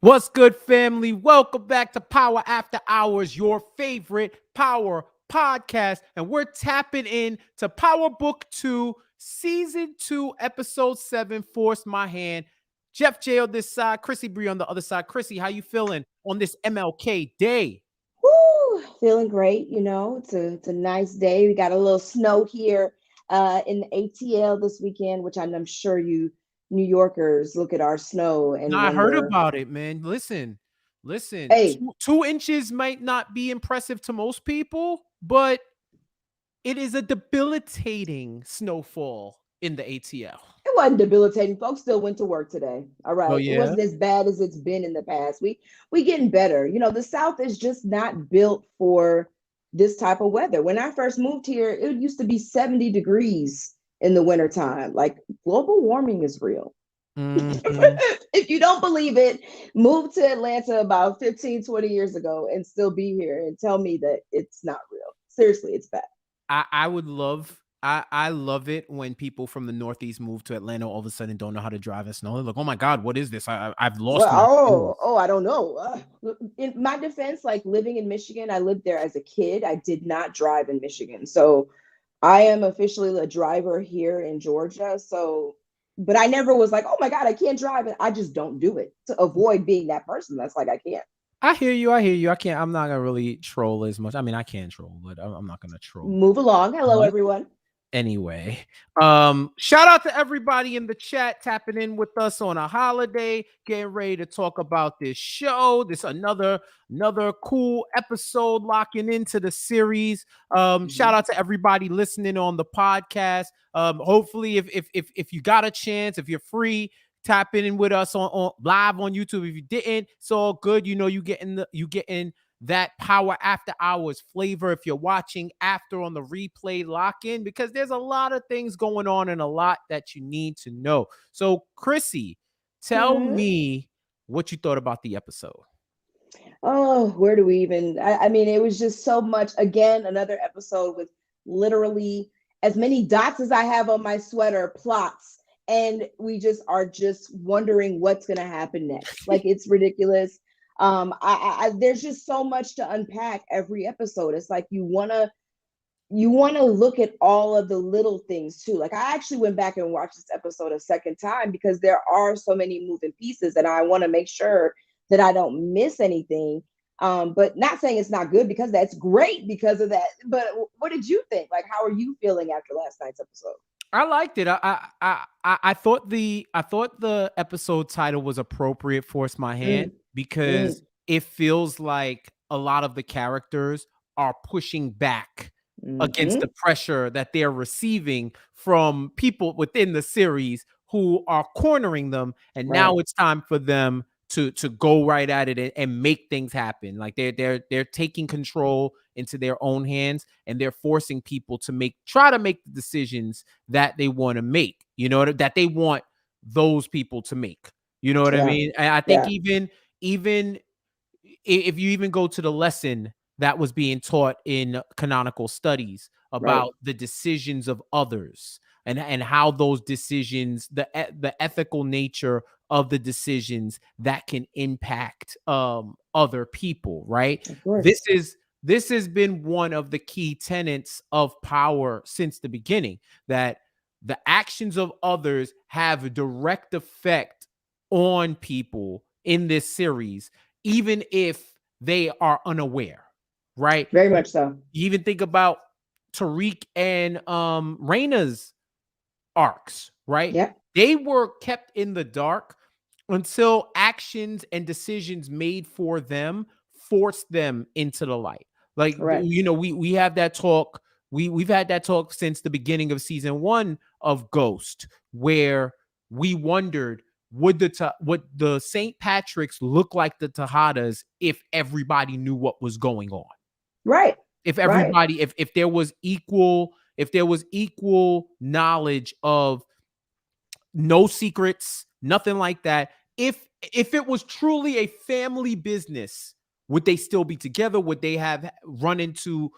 What's good, family? Welcome back to Power After Hours, your favorite power podcast. And we're tapping in to Power Book 2, Season 2, Episode 7, Force My Hand. Jeff J on this side, Chrissy Bree on the other side. Chrissy, how you feeling on this MLK day? Woo, feeling great. It's a nice day. We got a little snow here in the ATL this weekend, which I'm sure you New Yorkers look at our snow No, and I heard wonder, about it, man. Listen, hey, two inches might not be impressive to most people, but it is a debilitating snowfall in the ATL. it wasn't debilitating. Folks still went to work today. All Oh, right. It yeah? wasn't as bad as it's been in the past. We getting better. The South is just not built for this type of weather. When I first moved here, it used to be 70 degrees in the wintertime. Like global warming is real. Mhm. If you don't believe it, move to Atlanta about 15, 20 years ago and still be here and tell me that it's not real. Seriously, it's bad. I would love I love it when people from the Northeast move to Atlanta all of a sudden don't know how to drive in snow. They're like, "Oh my god, what is this? I've Well, lost my skills." I don't know. In my defense, like living in Michigan, I lived there as a kid. I did not drive in Michigan. So I am officially a driver here in Georgia. So, but I never was like, oh my God, I can't drive. And I just don't do it to avoid being that person. That's like, I can't. I hear you. I hear you. I'm not gonna really troll as much. I mean, I can troll, but I'm not gonna troll Move along. Hello, much. everyone. Anyway, shout out to everybody in the chat tapping in with us on a holiday, getting ready to talk about this show. This another cool episode locking into the series. Shout Mhm. out to everybody listening on the podcast. Hopefully, if you got a chance, if you're free, tap in with us on live on YouTube. If you didn't, it's all good. You know, you getting that power after hours flavor if you're watching after on the replay lock in, because there's a lot of things going on and a lot that you need to know. So Chrissy, tell Mhm. me what you thought about the episode. Oh, where do we even? I mean, it was just so much. Again, another episode with literally as many dots as I have on my sweater, plots. And we just are just wondering what's going to happen next. Like, it's ridiculous. There's just so much to unpack every episode. It's like you want to look at all of the little things too. Like I actually went back and watched this episode a second time because there are so many moving pieces and I want to make sure that I don't miss anything. But not saying it's not good because that's great because of that. But what did you think? Like, how are you feeling after last night's episode? I liked it. I thought the episode title was appropriate. Force my hand, Mm, because mm, it feels like a lot of the characters are pushing back against the mm-hmm. pressure that they're receiving from people within the series who are cornering them, and now Right. it's time for them to go right at it and make things happen. Like they're taking control into their own hands, and they're forcing people to try to make the decisions that they want to make, that they want those people to make. You know what I Yeah. mean? And I think Yeah. even if you even go to the lesson that was being taught in canonical studies Right. about the decisions of others, and how those decisions, the ethical nature of the decisions that can impact other people, right? Of This course. is this has been one of the key tenets of power since the beginning, that the actions of others have a direct effect on people in this series, even if they are unaware, right? Very much so. You even think about Tariq and Raina's arcs, right? Yep. They were kept in the dark until actions and decisions made for them forced them into the light. Like, Correct. we have that talk. We've had that talk since the beginning of season 1 of Ghost, where we wondered, would the St. Patrick's look like the Tejadas if everybody knew what was going on? Right. If Right. everybody, if there was equal knowledge of no secrets, nothing like that. If it was truly a family business, would they still be together? Would they have run into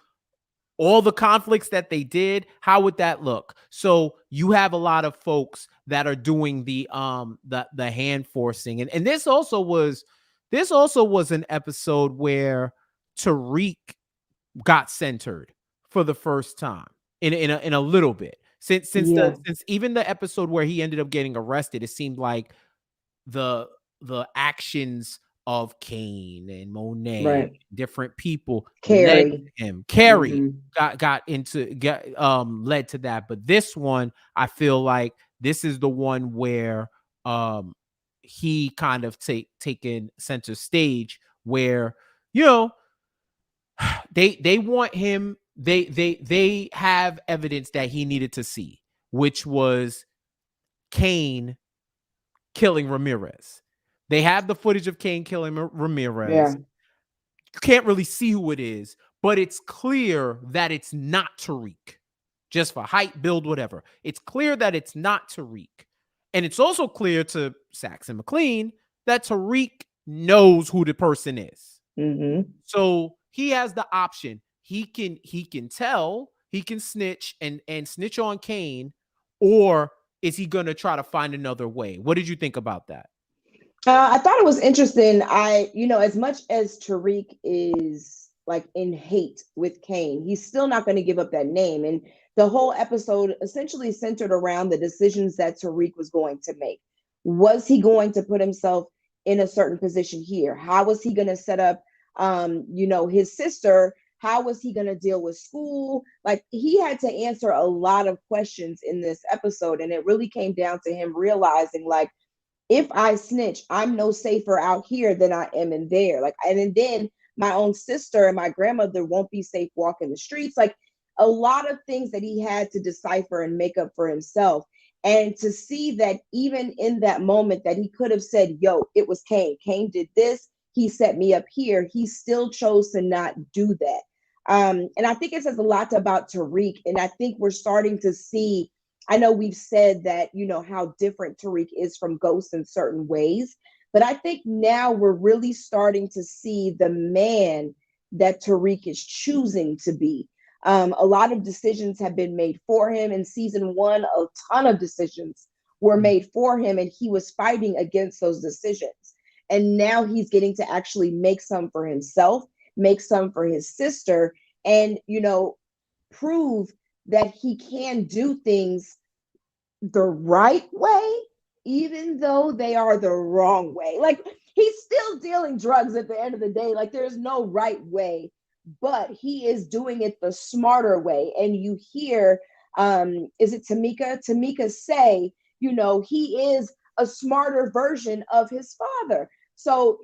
all the conflicts that they did? How would that look? So you have a lot of folks that are doing the hand forcing, and this also was this also was an episode where Tariq got centered for the first time in a little bit. Yeah, Since even the episode where he ended up getting arrested, it seemed like the the actions of Kane and Monet, right. different people led Carrie. to him. Carrie Hmm. led to that. But this one, I feel like this is the one where um he kind of taken center stage, where you know they want him, they have evidence that he needed to see, which was Kane killing Ramirez. They have the footage of Kane killing Yeah. Ramirez. You can't really see who it is, but it's clear that it's not Tariq. Just for height, build, whatever. It's clear that it's not Tariq. And it's also clear to Saxon McLean that Tariq knows who the person is. Hmm. So he has the option. He can tell, he can snitch and snitch on Kane, or is he gonna try to find another way? What did you think about that? I thought it was interesting. As much as Tariq is like in hate with Kane, he's still not going to give up that name. And the whole episode essentially centered around the decisions that Tariq was going to make. Was he going to put himself in a certain position here? How was he going to set up, his sister? How was he going to deal with school? Like he had to answer a lot of questions in this episode, and it really came down to him realizing, like, if I snitch, I'm no safer out here than I am in there. Like, and then my own sister and my grandmother won't be safe walking the streets. Like, a lot of things that he had to decipher and make up for himself. And to see that even in that moment that he could have said, yo, it was Kane. Kane did this. He set me up here. He still chose to not do that. And I think it says a lot about Tariq. And I think we're starting to see, I know we've said that, how different Tariq is from Ghost in certain ways, but I think now we're really starting to see the man that Tariq is choosing to be. A lot of decisions have been made for him in season one. A ton of decisions were made for him, and he was fighting against those decisions. And now he's getting to actually make some for himself, make some for his sister, and, prove that he can do things the right way, even though they are the wrong way. Like he's still dealing drugs at the end of the day. Like there's no right way, but he is doing it the smarter way. And you hear, is it Tamika? Tamika say, he is a smarter version of his father. So,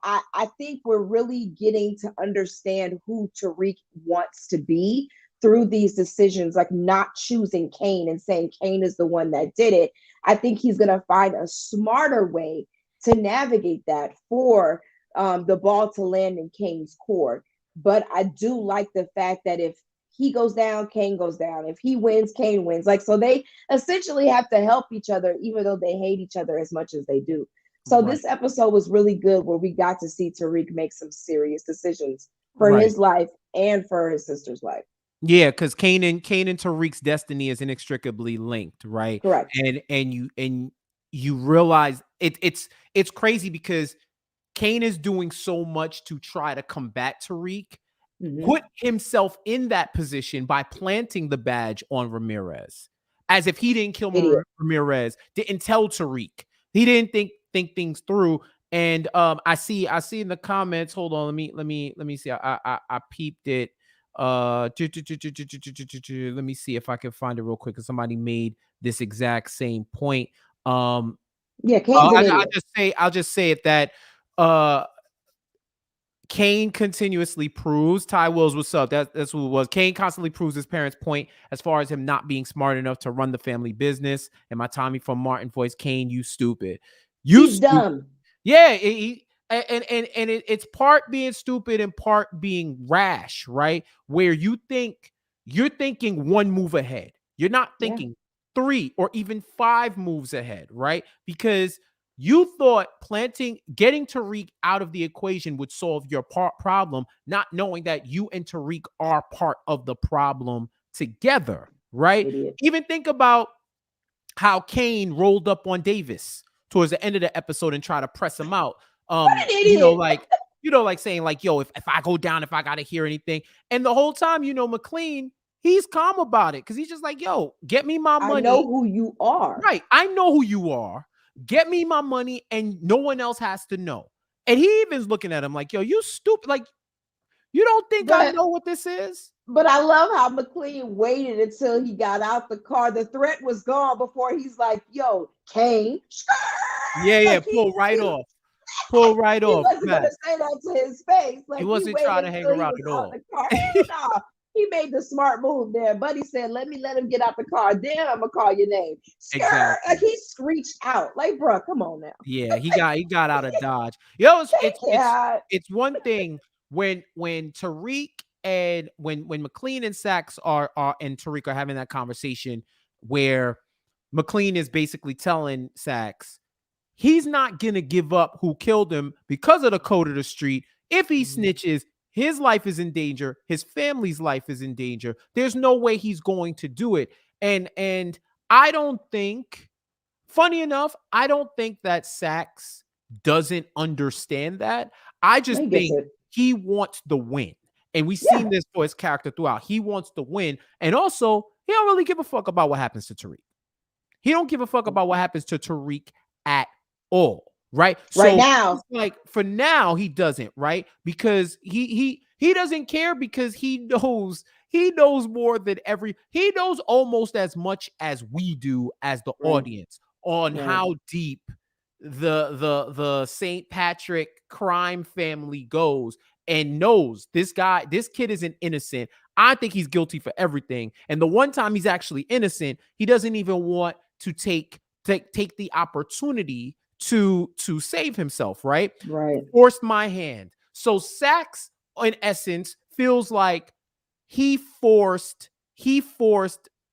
I think we're really getting to understand who Tariq wants to be through these decisions, like not choosing Kane and saying Kane is the one that did it. I think he's going to find a smarter way to navigate that for the ball to land in Kane's court. But I do like the fact that if he goes down, Kane goes down. If he wins, Kane wins. Like, so they essentially have to help each other, even though they hate each other as much as they do. So Right. this episode was really good where we got to see Tariq make some serious decisions for Right. his life and for his sister's life. Yeah, because Kane and Tariq's destiny is inextricably linked, right? Correct. And you realize it's crazy because Kane is doing so much to try to combat Tariq, Mm-hmm. put himself in that position by planting the badge on Ramirez, as if he didn't kill Idiot. Ramirez, didn't tell Tariq, he didn't think things through. And I see in the comments. Hold on, let me see. I peeped it. Let me see if I can find it real quick, because somebody made this exact same point. Yeah, Kane's an idiot. I'll just say it that uh Kane continuously proves, Ty Wills, what's up? That's who it was. Kane constantly proves his parents' point as far as him not being smart enough to run the family business. And my Tommy from Martin voice, Kane, you stupid. You He's stupid. dumb. Yeah, it's part being stupid and part being rash, right? Where you're thinking one move ahead. You're not Yeah, thinking 3 or even 5 moves ahead, right? Because you thought getting Tariq out of the equation would solve your problem, not knowing that you and Tariq are part of the problem together, right? idiot. Even think about how Kane rolled up on Davis towards the end of the episode and try to press him out. What an you know, idiot. like, like saying like, yo, if I go down, if I gotta hear anything. And the whole time, McLean, he's calm about it because he's just like, yo, get me my I know money. who you are. Right. I know who you are. Get me my money, and no one else has to know. And he even's looking at him like, yo, you stupid. Like, you don't think I But know what this is? but I love how McLean waited until he got out the car. The threat was gone before he's like, yo, Kane. Yeah, yeah. Like Pull right off. Pull right he off. wasn't gonna Facts. say that to his face. He Like he wasn't trying waited to hang until he around was at out all. the car. Hell no. He made the smart move there. Buddy said, let him get out the car. Then I'm gonna call your name. Skirt. Like Exactly. he screeched out. Like, bro, come on now. Yeah, he got out of Dodge. Yo, Yeah. it's one thing when Tariq and when McLean and Sachs are and Tariq are having that conversation where McLean is basically telling Sachs he's not gonna give up who killed him because of the code of the street. If he snitches, his life is in danger, his family's life is in danger. There's no way he's going to do it. And I don't think, funny enough, I don't think that Sachs doesn't understand that. I just He gets think it. he wants the win. And we've Yeah. seen this for his character throughout. He wants to win. And also, he don't really give a fuck about what happens to Tariq. He don't give a fuck about what happens to Tariq at all, right? Right So now. it's like for now he doesn't, right? Because he doesn't care because he knows more than he knows almost as much as we do as the Right. audience on Right. how deep the St. Patrick crime family goes, and knows this kid isn't innocent. I think he's guilty for everything. And the one time he's actually innocent, he doesn't even want to take the opportunity to save himself, right? Right. Forced my hand. So Sachs, in essence, feels like he forced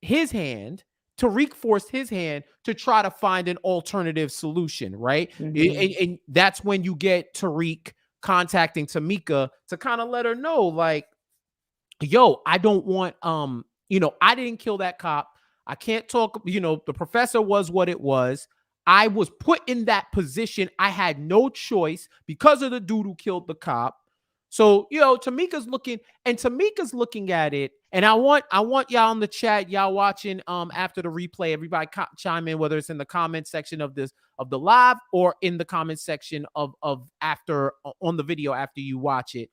his hand. Tariq forced his hand to try to find an alternative solution, right? And that's when you get Tariq contacting Tamika to kind of let her know, like, yo, I don't want, I didn't kill that cop. I can't talk, the professor was what it was. I was put in that position. I had no choice because of the dude who killed the cop. So, Tamika's looking at it. And I want y'all in the chat, y'all watching after the replay, everybody chime in, whether it's in the comment section of the live or in the comment section of after on the video after you watch it.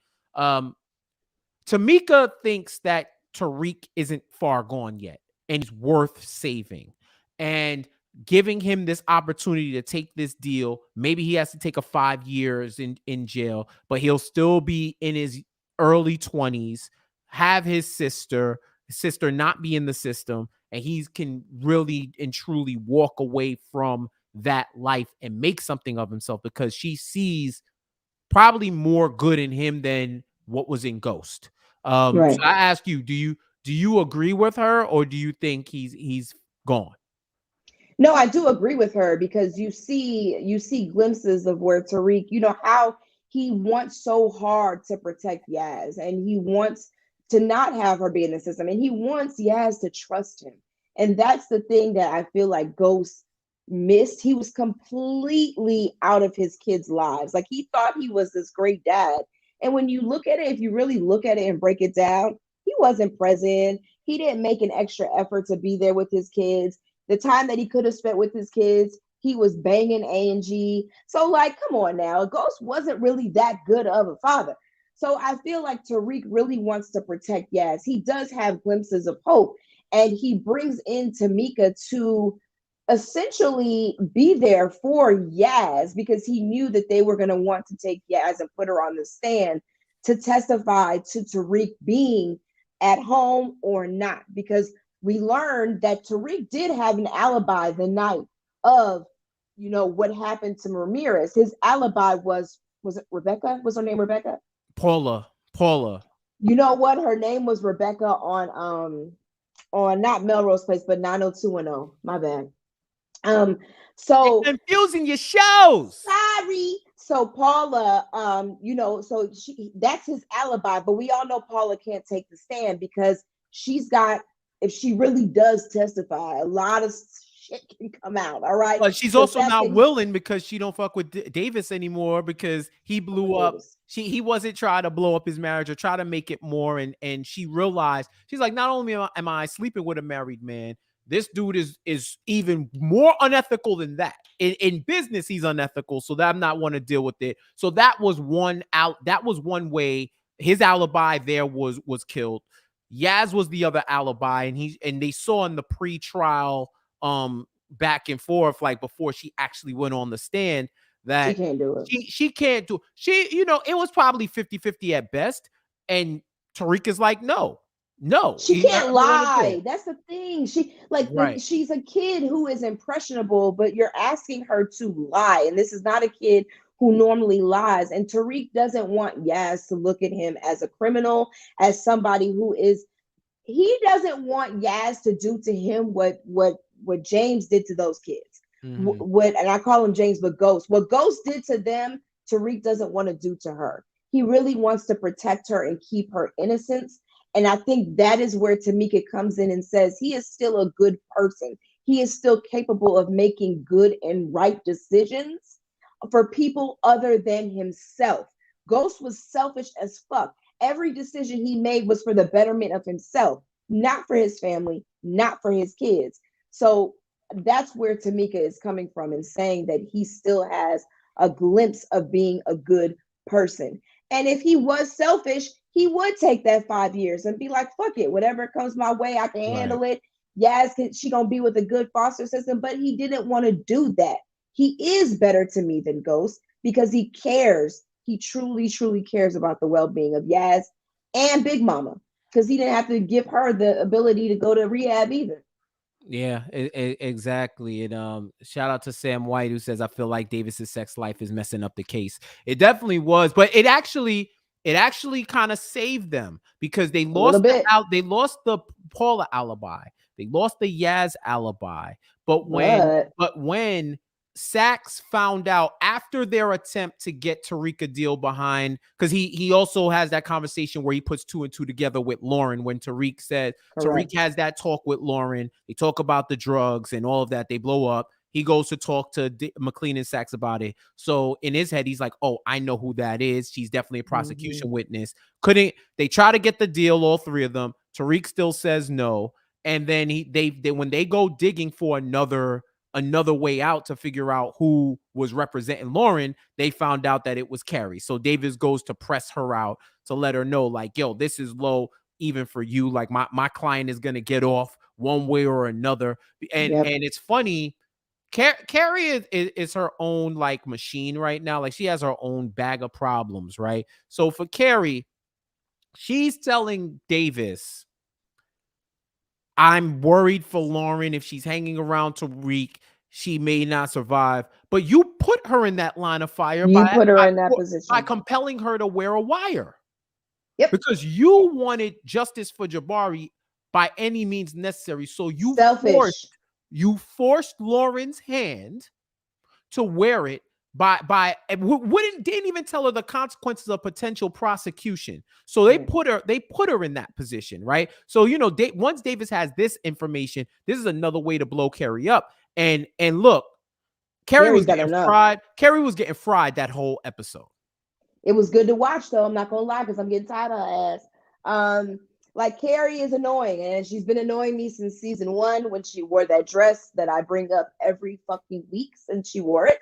Tamika thinks that Tariq isn't far gone yet and he's worth saving and giving him this opportunity to take this deal. Maybe he has to take a 5 years in jail, but he'll still be in his early 20s, have his sister not be in the system, and he can really and truly walk away from that life and make something of himself because she sees probably more good in him than what was in Ghost. So Right. I ask you, do you agree with her, or do you think he's gone? No, I do agree with her because you see glimpses of where Tariq, how he wants so hard to protect Yaz and he wants to not have her be in the system and he wants Yaz to trust him. And that's the thing that I feel like Ghost missed. He was completely out of his kids' lives. Like he thought he was this great dad. And when you look at it, if you really look at it and break it down, he wasn't present. He didn't make an extra effort to be there with his kids. The time that he could have spent with his kids, he was banging Angie. So, like, come on now. Ghost wasn't really that good of a father. So I feel like Tariq really wants to protect Yaz. He does have glimpses of hope, and he brings in Tamika to essentially be there for Yaz because he knew that they were going to want to take Yaz and put her on the stand to testify to Tariq being at home or not. Because we learned that Tariq did have an alibi the night of, what happened to Ramirez. His alibi was it Rebecca? Was her name Rebecca? Paula. You know what? Her name was Rebecca on not Melrose Place, but 90210. My bad. You're So confusing your shows. sorry. So Paula, so that's his alibi, but we all know Paula can't take the stand because she's got, if she really does testify, a lot of shit can come out. All right. But she's The also fact not that he willing because she don't fuck with Davis anymore because he fuck with blew up. Davis. He wasn't trying to blow up his marriage or try to make it more. And she realized, she's like, not only am I sleeping with a married man, this dude is even more unethical than that. In business, he's unethical, so that I'm not want to deal with it. So that was one out. That was one way his alibi there was killed. Yaz was the other alibi, and they saw in the pre-trial back and forth, like before she actually went on the stand, She that can't do it. she can't do, it was probably 50-50 at best. And Tariq is like, no, She I can't don't want to do it. lie. That's the thing. She like Right. she's a kid who is impressionable, but you're asking her to lie. And this is not a kid who normally lies. And Tariq doesn't want Yaz to look at him as a criminal, as somebody who is he doesn't want Yaz to do to him what James did to those kids. Mhm. What and I call him James, but Ghost. What Ghost did to them, Tariq doesn't want to do to her. He really wants to protect her and keep her innocence. And I think that is where Tamika comes in and says he is still a good person. He is still capable of making good and right decisions for people other than himself. Ghost was selfish as fuck. Every decision he made was for the betterment of himself, not for his family, not for his kids. So that's where Tamika is coming from and saying that he still has a glimpse of being a good person. And if he was selfish, he would take that 5 years and be like, fuck it, whatever comes my way, I can Right. handle it. Yes, she gonna be with a good foster system, but he didn't want to do that. He is better to me than Ghost because he cares. He truly, truly cares about the well-being of Yaz and Big Mama because he didn't have to give her the ability to go to rehab either. Yeah, exactly. And shout out to Sam White, who says, I feel like Davis's sex life is messing up the case. It definitely was, but it actually kind of saved them because they A little lost bit, they lost the Paula alibi, they lost the Yaz alibi. But when but but when Sachs found out after their attempt to get Tariq a deal behind, because he also has that conversation where he puts two and two together with Lauren when Tariq correct. has that talk with Lauren. They talk about the drugs and all of that. They blow up. He goes to talk to McLean and Sachs about it. So in his head, he's like, "Oh, I know who that is. She's definitely a Mm-hmm. prosecution witness." Couldn't they try to get the deal? All three of them. Tariq still says no. And then they when they go digging for another way out to figure out who was representing Lauren, they found out that it was Carrie. So Davis goes to press her out to let her know, like, yo, this is low even for you. Like my client is gonna get off one way or another. Yep. And it's funny. Carrie is her own like machine right now. Like she has her own bag of problems, right? So for Carrie, she's telling Davis, I'm worried for Lauren. If she's hanging around Tariq, she may not survive. But you put her in that line of fire You by put her by, in that by position. compelling her to wear a wire Yep. because you wanted justice for Jabari by any means necessary. So Selfish. you forced Lauren's hand to wear it by wouldn't didn't even tell her the consequences of potential prosecution. So Right. they put her in that position, right? So once Davis has this information, this is another way to blow Carrie up. And look, Carrie Carrie was better getting know. fried. Carrie was getting fried that whole episode. It was good to watch though. I'm not gonna lie because I'm getting tired of her ass. Like Carrie is annoying, and she's been annoying me since season one when she wore that dress that I bring up every fucking week since she wore it.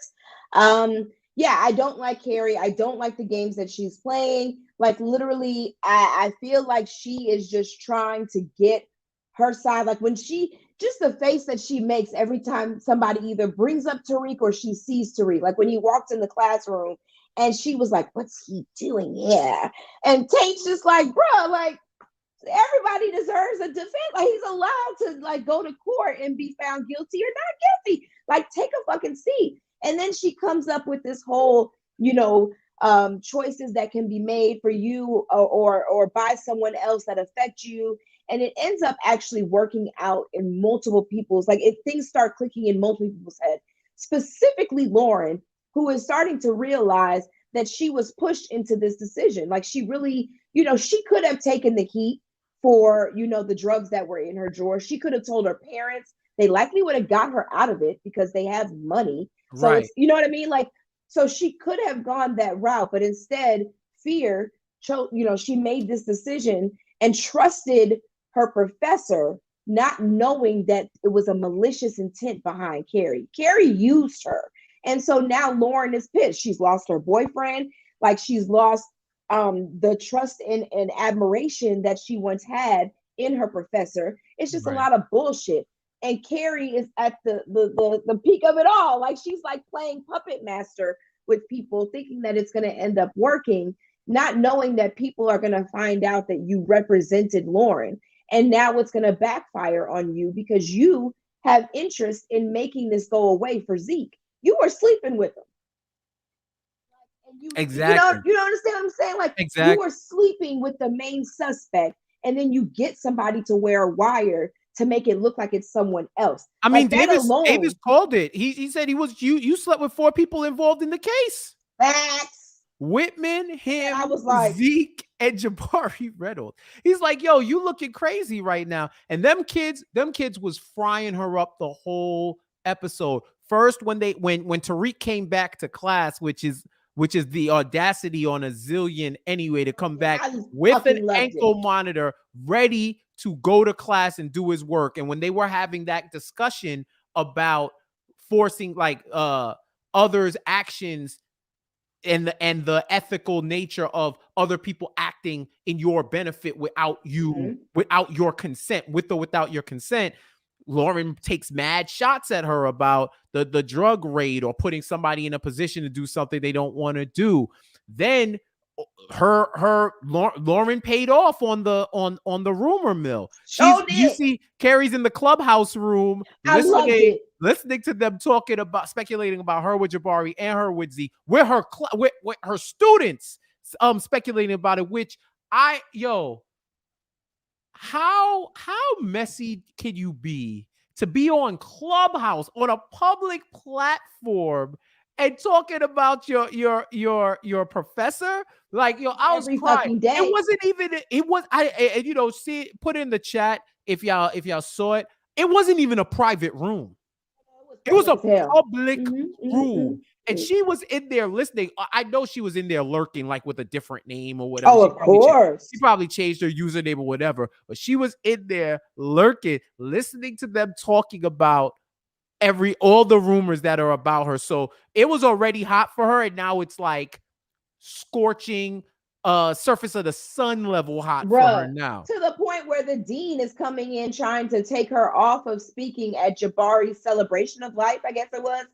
Yeah, I don't like Carrie. I don't like the games that she's playing. Like literally, I feel like she is just trying to get her side. Like when she just the face that she makes every time somebody either brings up Tariq or she sees Tariq. Like when he walked in the classroom and she was like, "What's he doing here?" And Tate's just like, "Bro, like everybody deserves a defense. Like he's allowed to like go to court and be found guilty or not guilty. Like take a fucking seat." And then she comes up with this whole, choices that can be made for you or by someone else that affect you. And it ends up actually working out in multiple people's like if things start clicking in multiple people's head, specifically Lauren, who is starting to realize that she was pushed into this decision. Like she really, she could have taken the heat for, the drugs that were in her drawer. She could have told her parents They likely would have got her out of it because they have money. So Right. it's, you know what I mean? Like, so she could have gone that route, but instead, fear she made this decision and trusted her professor, not knowing that it was a malicious intent behind Carrie. Carrie used her. And so now Lauren is pissed. She's lost her boyfriend, like she's lost the trust and admiration that she once had in her professor. It's just a Right. lot of bullshit. And Carrie is at the peak of it all. Like she's like playing puppet master with people, thinking that it's going to end up working, not knowing that people are going to find out that you represented Lauren. And now it's going to backfire on you because you have interest in making this go away for Zeke. You were sleeping with him. And Exactly. you don't understand what I'm saying? Like you Exactly. were sleeping with the main suspect, and then you get somebody to wear a wire to make it look like it's someone else. I mean, Like that Davis alone. called it. He said he was you slept with 4 people involved in the case. Facts. Whitman, And I him, was like, Zeke, and Jabari Reynolds. He's like, yo, you looking crazy right now. And them kids was frying her up the whole episode. First, when Tariq came back to class, which is the audacity on a zillion anyway, to come back I with an fucking loved it. ankle monitor, ready to go to class and do his work. And when they were having that discussion about forcing like others' actions and the ethical nature of other people acting in your benefit without your consent, with or without your consent, Lauren takes mad shots at her about the drug raid or putting somebody in a position to do something they don't want to do. Then Lauren paid off on the rumor mill. You see Carrie's in the clubhouse room I loved it. listening to them talking about, speculating about her with Jabari and her with Zeke, with her students speculating about it, which how messy can you be to be on Clubhouse on a public platform and talking about your professor? Like, yo, I was Every crying. fucking day. It wasn't even, it was, see, put in the chat if y'all saw it. It wasn't even a private room. It was a public room. And she was in there listening. I know she was in there lurking, like with a different name or whatever. Oh, of course. She probably changed her username or whatever. But she was in there lurking, listening to them talking about all the rumors that are about her. So it was already hot for her, and now it's like scorching surface of the sun level hot for her now. To the point where the dean is coming in trying to take her off of speaking at Jabari's celebration of life, I guess it was.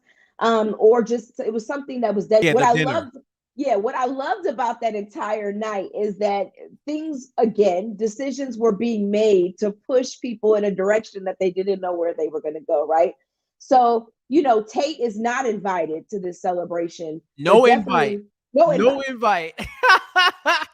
Or just it was something that was dead. Yeah, What I loved about that entire night is that decisions were being made to push people in a direction that they didn't know where they were going to go, right? So, Tate is not invited to this celebration. No invite. No invite. That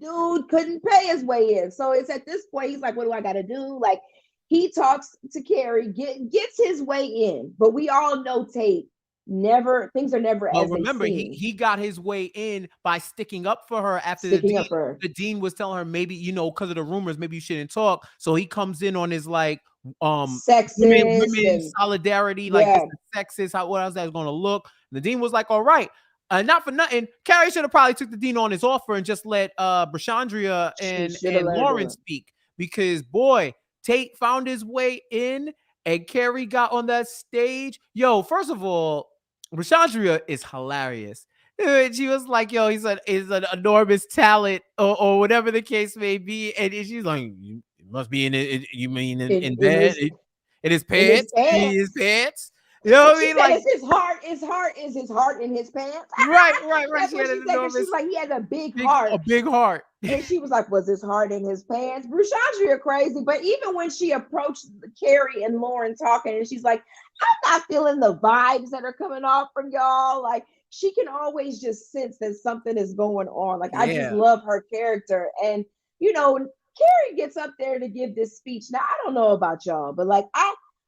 dude couldn't pay his way in. So it's at this point, he's like, what do I got to do? Like, he talks to Carrie, gets his way in, but we all know Tate things are never as remember, they seem. he got his way in by sticking up for her after the dean was telling her, maybe, because of the rumors, maybe you shouldn't talk. So he comes in on his like women solidarity, like this is sexist, what else that's going to look. And the dean was like, all right. Not for nothing, Carrie should have probably took the dean on his offer and just let Brashandria and Lauren speak, because boy, Tate found his way in and Carrie got on that stage. Yo, first of all, Brashandria is hilarious. She was like, yo, he's an enormous talent or whatever the case may be. And she's like, you must be in it. You mean in bed? In his pants? In his pants? You know what I mean? Like, is his heart in his pants? Right. That's what she said. She's like, he has a big heart. A big heart. And she was like, was his heart in his pants? Brushandria crazy. But even when she approached Carrie and Lauren talking, and she's like, I'm not feeling the vibes that are coming off from y'all. Like, she can always just sense that something is going on. Like, I just love her character. And, Carrie gets up there to give this speech. Now, I don't know about y'all, but like,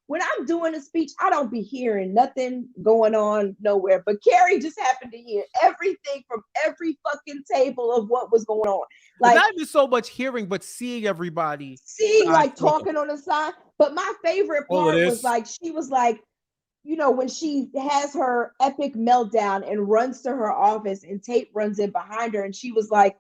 when I'm doing a speech, I don't be hearing nothing going on nowhere. But Carrie just happened to hear everything from every fucking table of what was going on. It's Like, not even so much hearing, but seeing everybody seeing, side like, to talking on the side. But my favorite all of part was, this. like, she was like, when she has her epic meltdown and runs to her office and Tate runs in behind her, and she was like,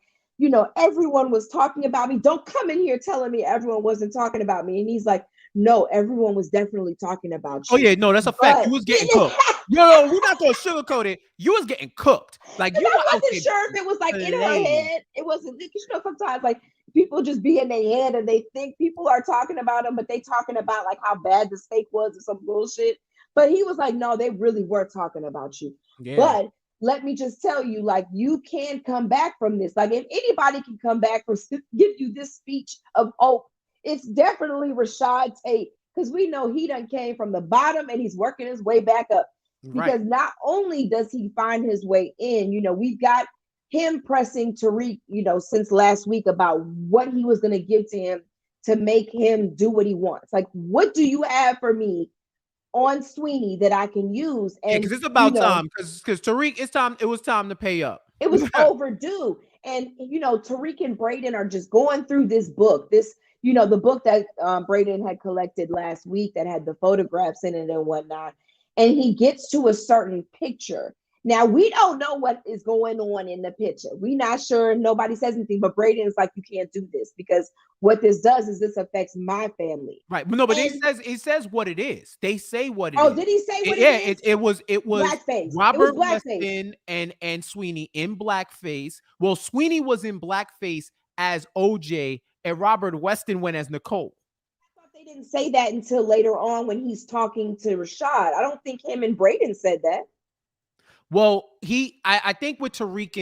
everyone was talking about me. Don't come in here telling me everyone wasn't talking about me. And he's like, no, everyone was definitely talking about Oh you. yeah, no, that's a fact. But You was getting cooked. Yo, we're not gonna sugarcoat it. You was getting cooked. Like you I were out wasn't there sure if it was like in her playing. head. It wasn't, because sometimes like people just be in their head and they think people are talking about them, but they talking about like how bad the steak was or some bullshit. But he was like, no, they really were talking about you. Yeah. But let me just tell you, like, you can come back from this. Like, if anybody can come back from give you this speech of hope, it's definitely Rashad Tate, because we know he done came from the bottom and he's working his way back up. Right. Because not only does he find his way in, we've got him pressing Tariq, since last week about what he was going to give to him to make him do what he wants. Like, what do you have for me on Sweeney that I can use? Yeah, And, because it's about time. Because Tariq, it's time. It was time to pay up. it was overdue. And, Tariq and Braden are just going through this book, the book that Braden had collected last week that had the photographs in it and whatnot. And he gets to a certain picture. Now, we don't know what is going on in the picture. We're not sure. Nobody says anything, but Braden is like, you can't do this, because what this does is this affects my family. Right. No, but And, it says what it is. They say what it oh, is. did he say what it Yeah, is? it was Blackface. It was Robert blackface. Weston and Sweeney in blackface. Well, Sweeney was in blackface as OJ, and Robert Weston went as Nicole. I thought they didn't say that until later on when he's talking to Rashad. I don't think him and Braden said that. Well, I think with Tariq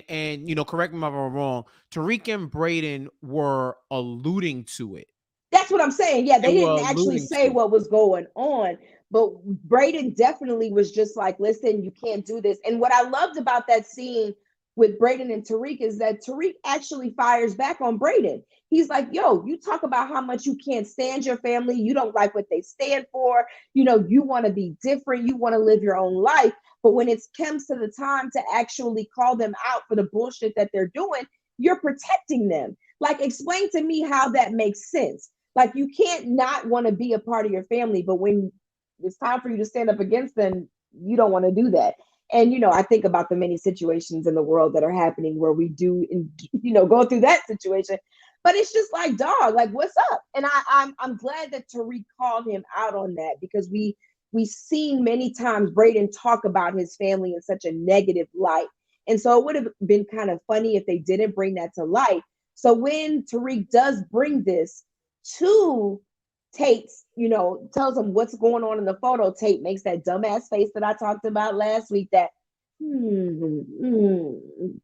and correct me if I'm wrong, Tariq and Braden were alluding to it. That's what I'm saying. Yeah, They they were didn't actually alluding say to it. what was going on, but Braden definitely was just like, listen, you can't do this. And what I loved about that scene with Braden and Tariq is that Tariq actually fires back on Braden. He's like, yo, you talk about how much you can't stand your family. You don't like what they stand for. You want to be different. You want to live your own life. But when it comes to the time to actually call them out for the bullshit that they're doing, you're protecting them. Like, explain to me how that makes sense. Like, you can't not want to be a part of your family, but when it's time for you to stand up against them, you don't want to do that. And I think about the many situations in the world that are happening where we do, go through that situation. But it's just like, dog, like, what's up? And I'm glad that Tariq called him out on that, because we've seen many times Braden talk about his family in such a negative light. And so it would have been kind of funny if they didn't bring that to light. So when Tariq does bring this to Tate's, tells him what's going on in the photo, Tate makes that dumbass face that I talked about last week, that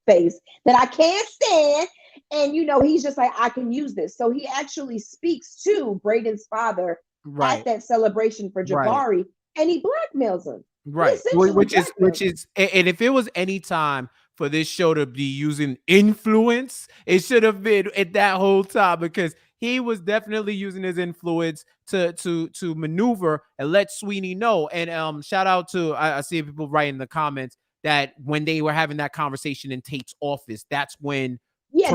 face that I can't stand. And, he's just like, I can use this. So he actually speaks to Braden's father at Right. that celebration for Right. Jabari, and he blackmails him. Right. Which is, and if it was any time for this show to be using influence, it should have been at that whole time, because he was definitely using his influence to maneuver and let Sweeney know. And shout out to, I see people writing in the comments that when they were having that conversation in Tate's office, that's when that's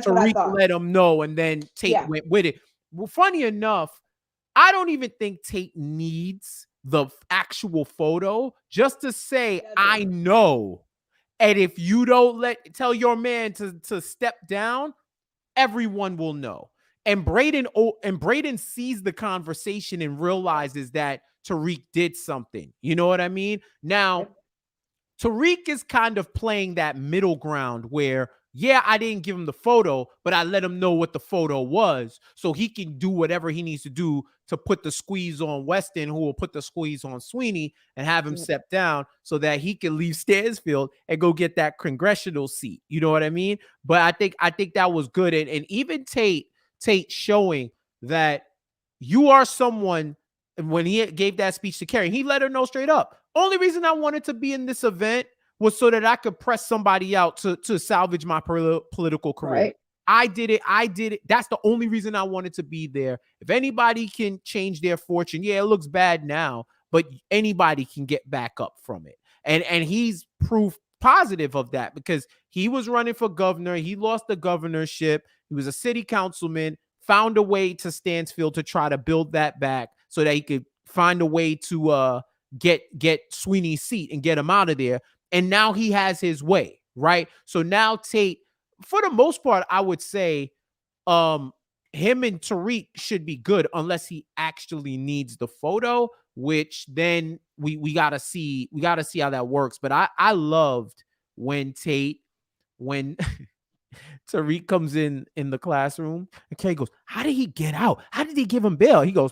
what I Tariq thought. let him know, and then Tate went with it. Well, funny enough, I don't even think Tate needs the actual photo just to say, I know. And if you don't tell your man to step down, everyone will know. And Braden sees the conversation and realizes that Tariq did something. You know what I mean? Now, Tariq is kind of playing that middle ground where, yeah, I didn't give him the photo, but I let him know what the photo was, so he can do whatever he needs to do to put the squeeze on Weston, who will put the squeeze on Sweeney and have him step down so that he can leave Stansfield and go get that congressional seat. You know what I mean? But I think that was good. And even Tate showing that you are someone. When he gave that speech to Carrie, he let her know straight up, only reason I wanted to be in this event was so that I could press somebody out to salvage my political career. Right. I did it. That's the only reason I wanted to be there. If anybody can change their fortune, yeah, it looks bad now, but anybody can get back up from it. And he's proof positive of that because he was running for governor. He lost the governorship. He was a city councilman, found a way to Stansfield to try to build that back so that he could find a way to get Sweeney's seat and get him out of there. And now he has his way, right? So now Tate, for the most part, I would say him and Tariq should be good unless he actually needs the photo, which then we gotta see how that works. But I loved when Tariq comes in the classroom and Kay goes, "How did he get out? How did he give him bail?" He goes,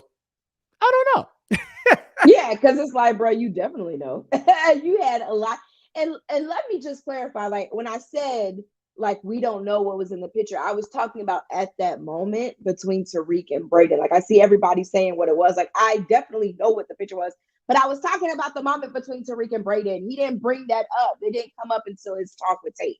"I don't know." Yeah, because it's like, bro, you definitely know. You had a lot. And let me just clarify, like when I said like we don't know what was in the picture, I was talking about at that moment between Tariq and Brayden. Like I see everybody saying what it was. Like I definitely know what the picture was, but I was talking about the moment between Tariq and Brayden. He didn't bring that up. It didn't come up until his talk with Tate.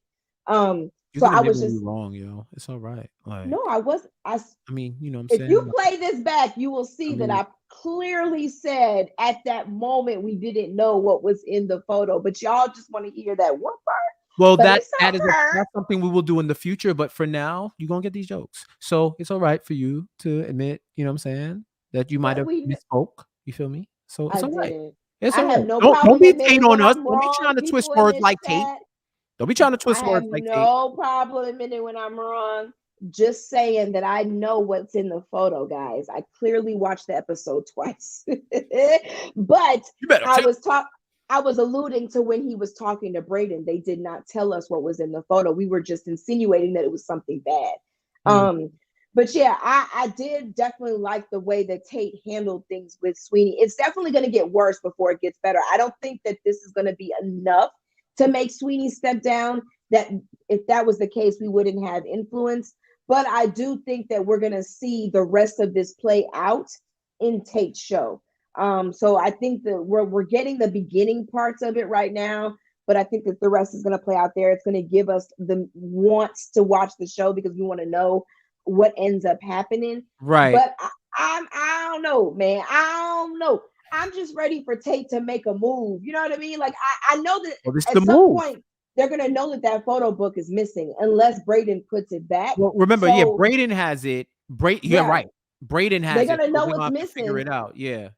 You're So gonna I never was be just wrong, yo. It's all right. Like, no, I was I mean, you know what I'm if you saying? play this back, you will see that I clearly said at that moment we didn't know what was in the photo, but y'all just want to hear that one part. Well, But it's that's something we will do in the future. But for now, you're gonna get these jokes. So it's all right for you to admit, you know what I'm saying, that you might but have we misspoke. You feel me? So it's I all right. didn't. It's I all have right. no Don't problem be Tate admitting when on us. I'm Don't be wrong. trying to twist People in words this like Tate. chat, Don't be trying to I twist have words like Tate. no problem admitting when I'm wrong. Just saying that I know what's in the photo, guys. I clearly watched the episode twice. But You better I tell. was talk I was alluding to when he was talking to Brayden. They did not tell us what was in the photo. We were just insinuating that it was something bad. Mm. But yeah, I did definitely like the way that Tate handled things with Sweeney. It's definitely going to get worse before it gets better. I don't think that this is going to be enough to make Sweeney step down. That if that was the case, we wouldn't have influence. But I do think that we're going to see the rest of this play out in Tate's show. So I think that we're getting the beginning parts of it right now, but I think that the rest is going to play out there. It's going to give us the wants to watch the show because we want to know what ends up happening. Right. But I don't know, man. I don't know. I'm just ready for Tate to make a move. You know what I mean? Like I know that Well, this is at the some move. point they're gonna know that that photo book is missing unless Brayden puts it back. Well, remember, yeah, So Brayden has it. You're yeah, right. Brayden they're has it, gonna so know they're what's gonna have to figure missing it out. Yeah.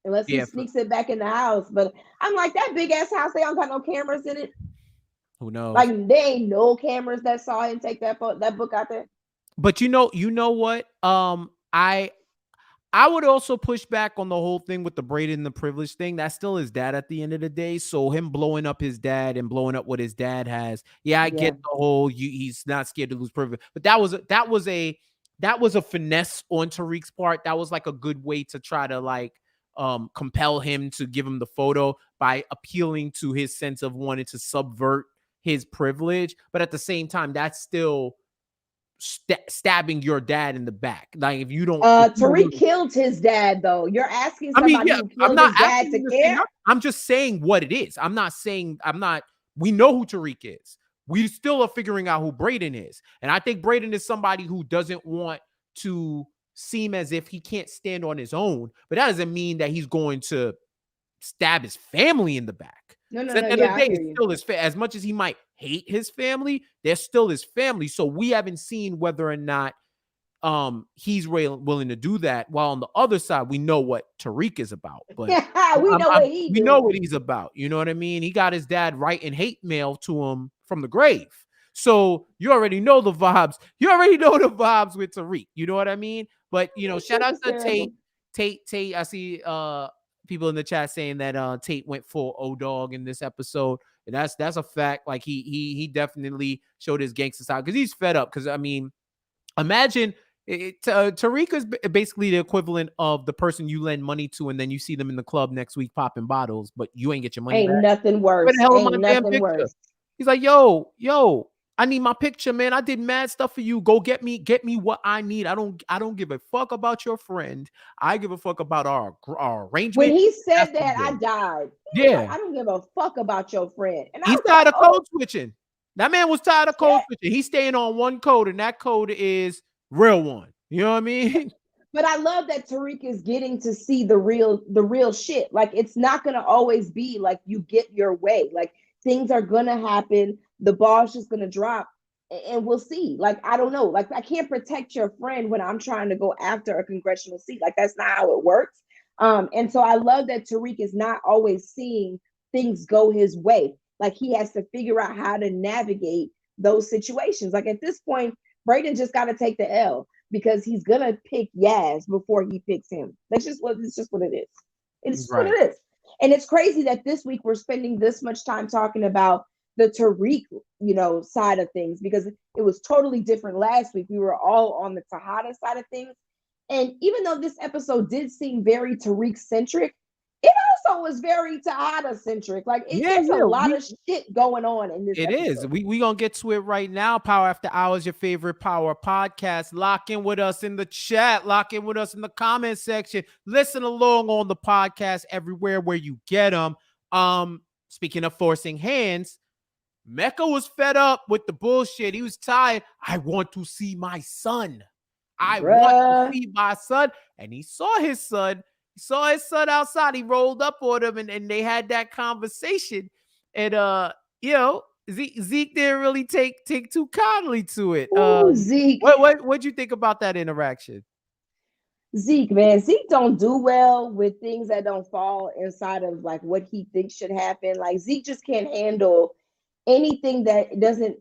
unless he Yeah. sneaks it back in the house. But I'm like, that big ass house, they don't got no cameras in it. Who knows? Like there ain't no cameras that saw him take that book out there. But you know what? I would also push back on the whole thing with the Brayden and the privilege thing. That's still his dad at the end of the day. So him blowing up his dad and blowing up what his dad has. Yeah, I get the whole he's not scared to lose privilege. But that was a finesse on Tariq's part. That was like a good way to try to like compel him to give him the photo by appealing to his sense of wanting to subvert his privilege. But at the same time, that's still stabbing your dad in the back. Like if you don't Tariq really, killed his dad though. You're asking I mean, somebody yeah, who I'm killed not his dad asking to you to say care? nothing. I'm just saying what it is. We know who Tariq is. We still are figuring out who Brayden is. And I think Brayden is somebody who doesn't want to seem as if he can't stand on his own, but that doesn't mean that he's going to stab his family in the back. No, At the end of yeah, the I day, hear it's you. still his as much as he might hate his family, they're still his family. So we haven't seen whether or not he's willing to do that. While on the other side, we know what Tariq is about. But We know what he we know do. what he's about. You know what I mean? He got his dad writing hate mail to him from the grave. So you already know the vibes. You already know the vibes with Tariq. You know what I mean? But shout out to Terrible. Tate. I see people in the chat saying that Tate went full O-Dog in this episode. And that's a fact. Like he definitely showed his gangster side because he's fed up. Because I mean, imagine Tariq is basically the equivalent of the person you lend money to, and then you see them in the club next week popping bottles, but you ain't get your money Ain't back. nothing Where the worse. hell is my Ain't damn nothing picture? worse. He's like, yo, I need my picture, man. I did mad stuff for you. Go get me what I need. I don't give a fuck about your friend. I give a fuck about our When arrangement. he said That's that, I died. He was like, yeah. I don't give a fuck about your friend. And I He's was like, tired of oh code switching. That man was tired of code shit. switching. He's staying on one code, and that code is real one. You know what I mean? But I love that Tariq is getting to see the real shit. Like it's not gonna always be like you get your way. Like things are gonna happen. The ball's just gonna drop, and we'll see. Like, I don't know. Like, I can't protect your friend when I'm trying to go after a congressional seat. Like, that's not how it works. And so I love that Tariq is not always seeing things go his way. Like, he has to figure out how to navigate those situations. Like, at this point, Brayden just got to take the L because he's gonna pick Yaz before he picks him. It's just what it is. It's just what Right. it is. And it's crazy that this week we're spending this much time talking about the Tariq, side of things, because it was totally different last week. We were all on the Tejada side of things. And even though this episode did seem very Tariq centric, it also was very Tejada centric. Like, Yeah, there's a yeah. lot of shit going on in this It is. episode. We gonna get to it right now. Power After Hours, your favorite power podcast. Lock in with us in the chat. Lock in with us in the comment section. Listen along on the podcast everywhere where you get them. Speaking of forcing hands, Mecca was fed up with the bullshit. He was tired. I want to see my son. I want to Bruh. see my son. And he saw his son. He saw his son outside. He rolled up on him and they had that conversation. And Zeke didn't really take too kindly to it. Ooh, Zeke. What'd you think about that interaction? Zeke, man, Zeke don't do well with things that don't fall inside of like what he thinks should happen. Like, Zeke just can't handle anything that doesn't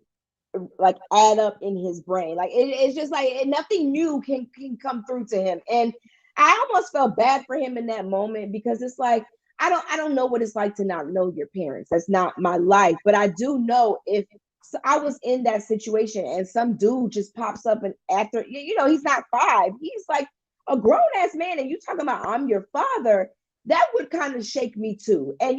like add up in his brain. Like, it's just like nothing new can come through to him. And I almost felt bad for him in that moment because it's like I don't know what it's like to not know your parents. That's not my life, but I do know if I was in that situation and some dude just pops up and after he's not 5, he's like a grown ass man, and you talking about I'm your father. That would kind of shake me too. And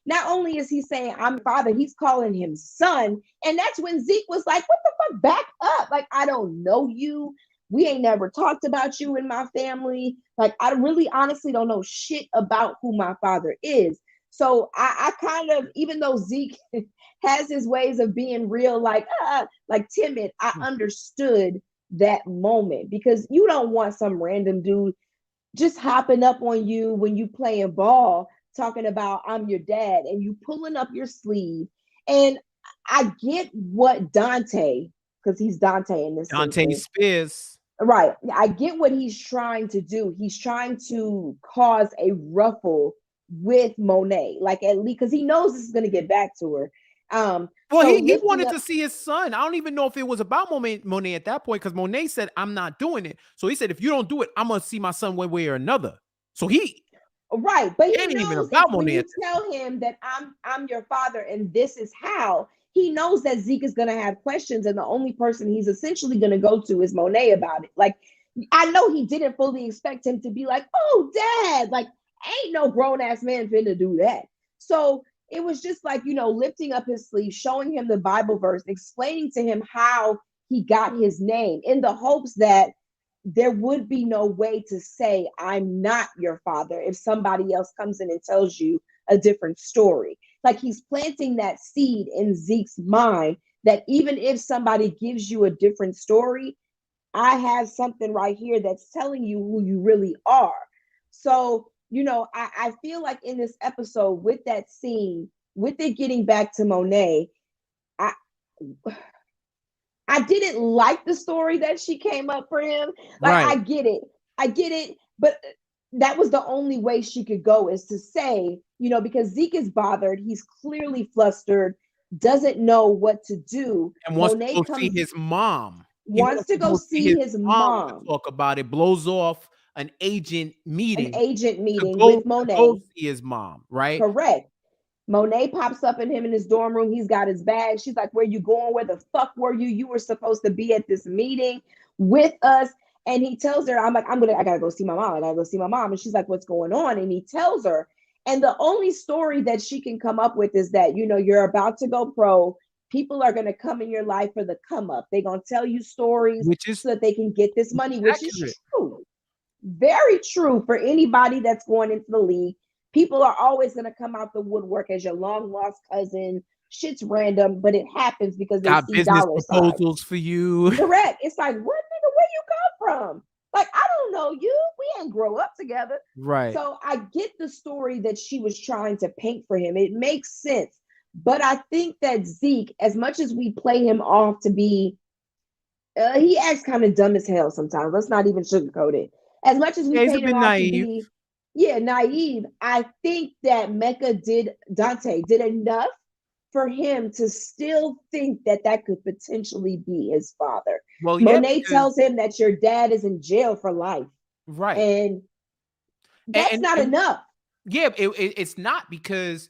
not only is he saying I'm father, he's calling him son. And that's when Zeke was like, what the fuck? Back up. Like, I don't know you. We ain't never talked about you in my family. Like, I really honestly don't know shit about who my father is. So I kind of, even though Zeke has his ways of being real, like timid, I understood that moment because you don't want some random dude just hopping up on you when you playing ball, talking about I'm your dad, and you pulling up your sleeve. And I get what Dante, because he's Dante in this Dante sentence. Spears. Right. I get what he's trying to do. He's trying to cause a ruffle with Monet, like at least because he knows this is going to get back to her. Well, So he lifting wanted up, to see his son. I don't even know if it was about Monet at that point because Monet said, I'm not doing it. So he said, if you don't do it, I'm going to see my son one way or another. So right, but he ain't even knows if about when Monet you at this point. tell him that I'm your father and this is how, he knows that Zeke is going to have questions, and the only person he's essentially going to go to is Monet about it. Like, I know he didn't fully expect him to be like, oh, dad, like, ain't no grown ass man finna do that. So it was just like, lifting up his sleeve, showing him the Bible verse, explaining to him how he got his name in the hopes that there would be no way to say, I'm not your father if somebody else comes in and tells you a different story. Like, he's planting that seed in Zeke's mind that even if somebody gives you a different story, I have something right here that's telling you who you really are. So, I feel like in this episode with that scene, with it getting back to Monet, I I didn't like the story that she came up for him. Like, Right. I get it, but that was the only way she could go, is to say, because Zeke is bothered, he's clearly flustered, doesn't know what to do. And wants to Monet go see comes, his mom. He wants wants to to go go see see his his mom to mom, talk about it. Blows off an agent an meeting agent to meeting go with to go Monet. see his mom. Right. Correct. Monet pops up in him in his dorm room. He's got his bag. She's like, where you going? Where the fuck were you? You were supposed to be at this meeting with us. And he tells her, I gotta go see my mom. I gotta go see my mom. And she's like, what's going on? And he tells her. And the only story that she can come up with is that, you're about to go pro. People are gonna come in your life for the come up. They're gonna tell you stories Which is so that they can get this money, which is accurate. true. Very true for anybody that's going into the league. People are always going to come out the woodwork as your long lost cousin. Shit's random, but it happens because they Got see business dollar signs. proposals for you. Correct. It's like, what nigga, where you come from? Like, I don't know you. We ain't grow up together. Right. So I get the story that she was trying to paint for him. It makes sense. But I think that Zeke, as much as we play him off to be, he acts kind of dumb as hell sometimes. Let's not even sugarcoat it. As much as we Yeah, he's a paid him bit off to naive. be, yeah, naive, I think that Dante did enough for him to still think that that could potentially be his father. Well, yeah, Monet because tells him that your dad is in jail for life. right. And that's not And enough. yeah, it's not because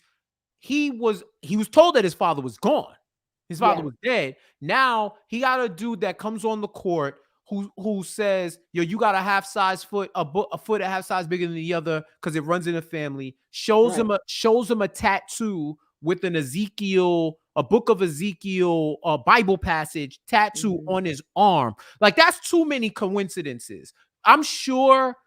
he was told that his father was gone. His father Yeah, was dead. Now he got a dude that comes on the court who says, "Yo, you got a half size foot, a foot a half size bigger than the other because it runs in the family." right. Shows him a tattoo with a book of Ezekiel, a Bible passage tattoo Mm-hmm. on his arm. Like that's too many coincidences. I'm sure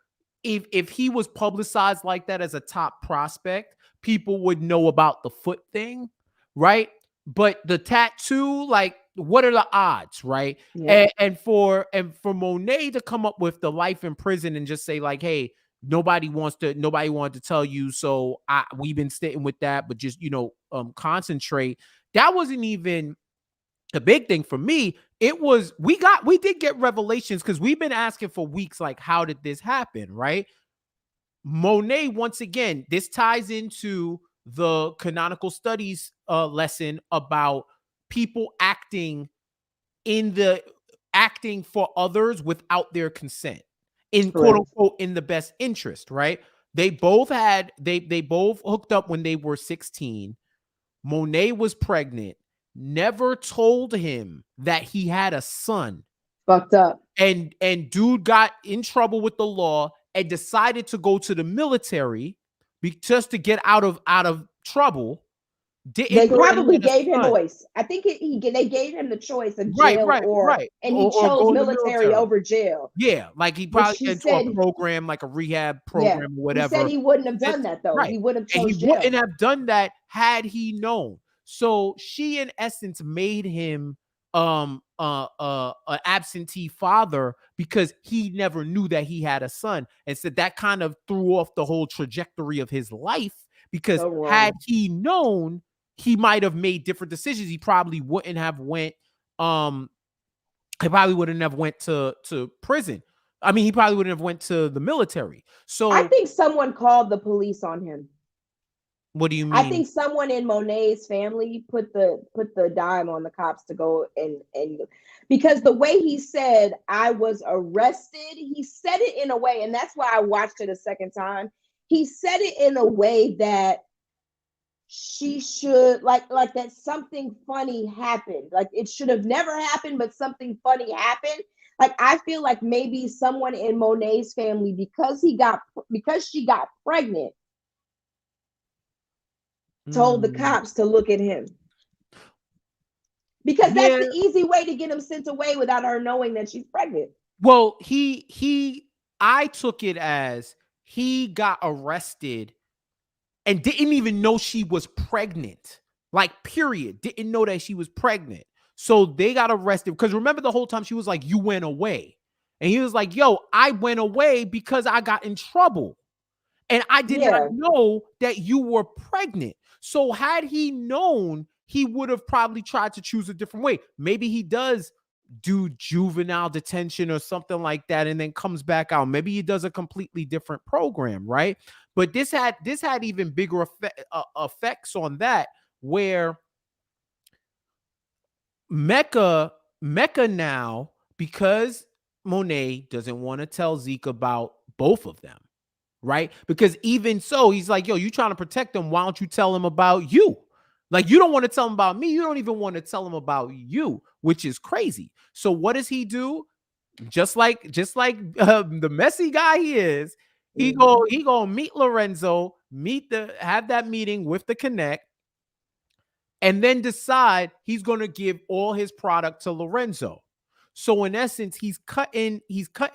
if he was publicized like that as a top prospect, people would know about the foot thing, right? But the tattoo, like, what are the odds, right? Yeah. And for Monet to come up with the life in prison and just say, like, hey, nobody wanted to tell you, so we've been sitting with that, but just concentrate. That wasn't even the big thing for me. It was we did get revelations because we've been asking for weeks, like, how did this happen, right? Monet, once again, this ties into the canonical studies lesson about people acting for others without their consent, in quote Correct. unquote in the best interest, right? They both hooked up when they were 16. Monet was pregnant, never told him that he had a son, Fucked up. and dude got in trouble with the law and decided to go to the military just to get out of trouble. They Didn't know that he probably had a gave him son. voice. I think they gave him the choice of Right, jail right, right. and he Or chose go in the military military. over jail, Yeah, like he which probably he into a said, program, like a rehab yeah, program or he said whatever. he wouldn't have done That's that though. right. He would have And he chose wouldn't jail. have done that had he known. So she, in essence, made him an absentee father because he never knew that he had a son. And so that kind of threw off the whole trajectory of his life, because So had wrong. he known, he might have made different decisions. He probably wouldn't have went um he probably wouldn't have went to prison. I mean, he probably wouldn't have went to the military. I So think someone called the police on him. what do you I mean? think someone in Monet's family put the dime on the cops to go and because the way he said I was arrested, he said it in a way, and that's why I watched it a second time. He said it in a way that she should like that something funny happened. Like it should have never happened, but something funny happened. Like I feel like maybe someone in Monet's family, because she got pregnant, told the Mm, cops to look at him. Because that's yeah. the easy way to get him sent away without her knowing that she's pregnant. Well, I took it as he got arrested and didn't even know she was pregnant. Like, period. Didn't know that she was pregnant. So they got arrested because remember the whole time she was like, "You went away," and he was like, "Yo, I went away because I got in trouble." And I did not Yeah. know that you were pregnant. So had he known, he would have probably tried to choose a different way. Maybe he does do juvenile detention or something like that and then comes back out. Maybe he does a completely different program, right? But this had even bigger effects on that, where Mecca now, because Monet doesn't want to tell Zeke about both of them, right? Because even so, he's like, yo, you trying to protect them. Why don't you tell him about you? Like, you don't want to tell him about me. You don't even want to tell him about you, which is crazy. So what does he do? Just like the messy guy he is, Mm-hmm. he go meet Lorenzo, have that meeting with the Connect, and then decide he's going to give all his product to Lorenzo. So in essence, he's cutting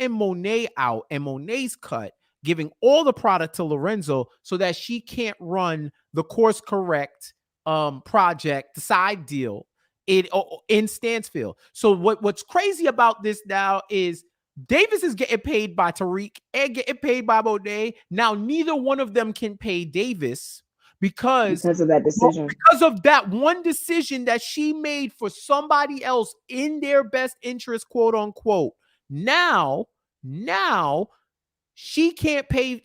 Monet out, and Monet's cut, giving all the product to Lorenzo so that she can't run the course correct project, the side deal in Stansfield. So what's crazy about this now is Davis is getting paid by Tariq and getting paid by Monet. Now neither one of them can pay Davis because Because of that decision. because of that one decision that she made for somebody else in their best interest, quote unquote. Now she can't pay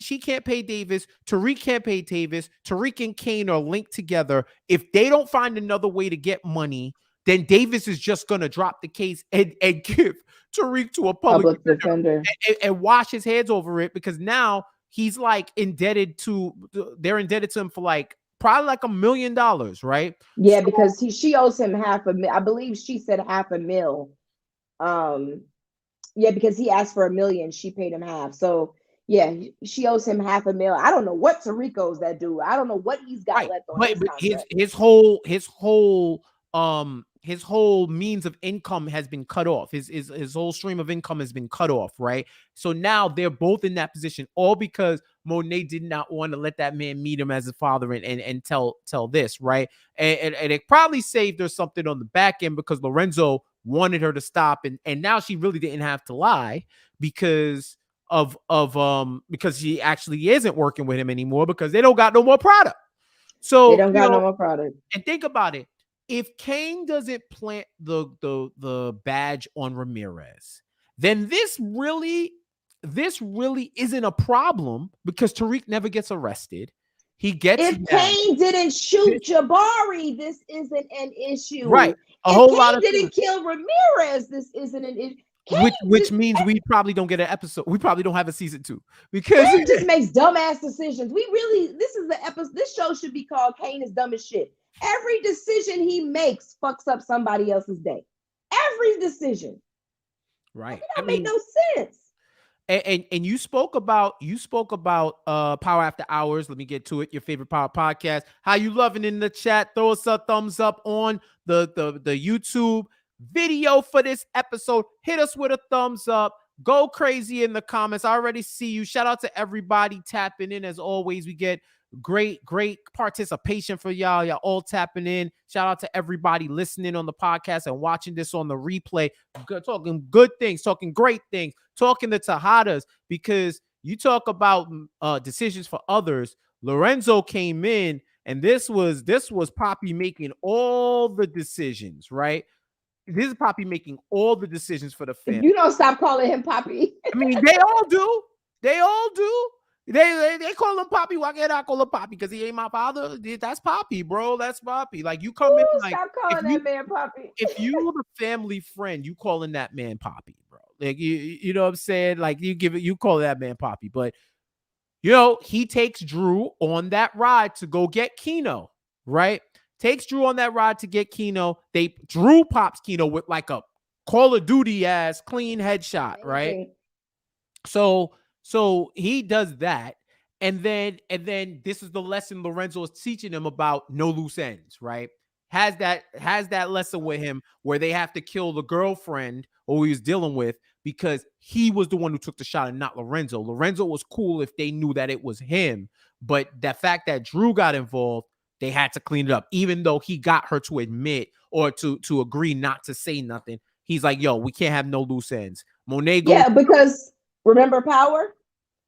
Davis. Tariq can't pay Davis. Tariq and Kane are linked together. If they don't find another way to get money, then Davis is just gonna drop the case and give Tariq to a public Public defender defender. and wash his hands over it, because now he's like they're indebted to him for like probably like $1 million, right? Yeah, So because she owes him half a mil. I believe she said half a mil. Um, yeah, because he asked for $1 million, she paid him half. So yeah, she owes him half a mil. I don't know what Tariq owes that dude. I don't know what he's got right, left on but his his contract. his whole means of income has been cut off. His whole stream of income has been cut off, right? So now they're both in that position, all because Monet did not want to let that man meet him as a father and tell this, right? And it probably saved her something on the back end, because Lorenzo wanted her to stop, and now she really didn't have to lie, because because she actually isn't working with him anymore, because they don't got no more product. They So, don't got no more product. and think about it. If Kane doesn't plant the badge on Ramirez, then this really isn't a problem, because Tariq never gets arrested. He gets If Kane didn't shoot Jabari, this isn't an issue. right. A If whole lot Kane of things, didn't kill Ramirez, this isn't an issue. which means we probably don't get an episode. We probably don't have a season 2, because Kane just makes dumbass decisions. This is the episode. This show should be called Kane is Dumb as Shit. Every decision he makes fucks up somebody else's day. Every decision. right. It don't make no sense. And you spoke about Power After Hours. Let me get to it. Your favorite Power podcast. How you loving in the chat? Throw us a thumbs up on the YouTube video for this episode. Hit us with a thumbs up. Go crazy in the comments. I already see you. Shout out to everybody tapping in. As always, we get great participation for y'all. Y'all all tapping in. Shout out to everybody listening on the podcast and watching this on the replay. Talking good things, talking great things, talking the Tejadas, because you talk about decisions for others. Lorenzo came in, and this was Poppy making all the decisions, right? This is Poppy making all the decisions for the family. You don't stop calling him Poppy. I mean, they all do. They all do. They call him Poppy. Why can't I call him Poppy? Because he ain't my father. That's Poppy, bro. That's Poppy. Like, you come in like, stop calling that man Poppy. if you the family friend, you calling that man Poppy, bro. Like, you know what I'm saying? Like, you call that man Poppy. But he takes Drew on that ride to go get Keno, right? Takes Drew on that ride to get Keno. Drew pops Keno with like a Call of Duty ass clean headshot, right? So he does that, and then this is the lesson Lorenzo is teaching him about no loose ends, right? Has that lesson with him where they have to kill the girlfriend who he's dealing with, because he was the one who took the shot and not Lorenzo. Lorenzo was cool if they knew that it was him, but the fact that Drew got involved, they had to clean it up, even though he got her to admit or to agree not to say nothing. He's like, yo, we can't have no loose ends. Monet goes. Yeah, because remember Power?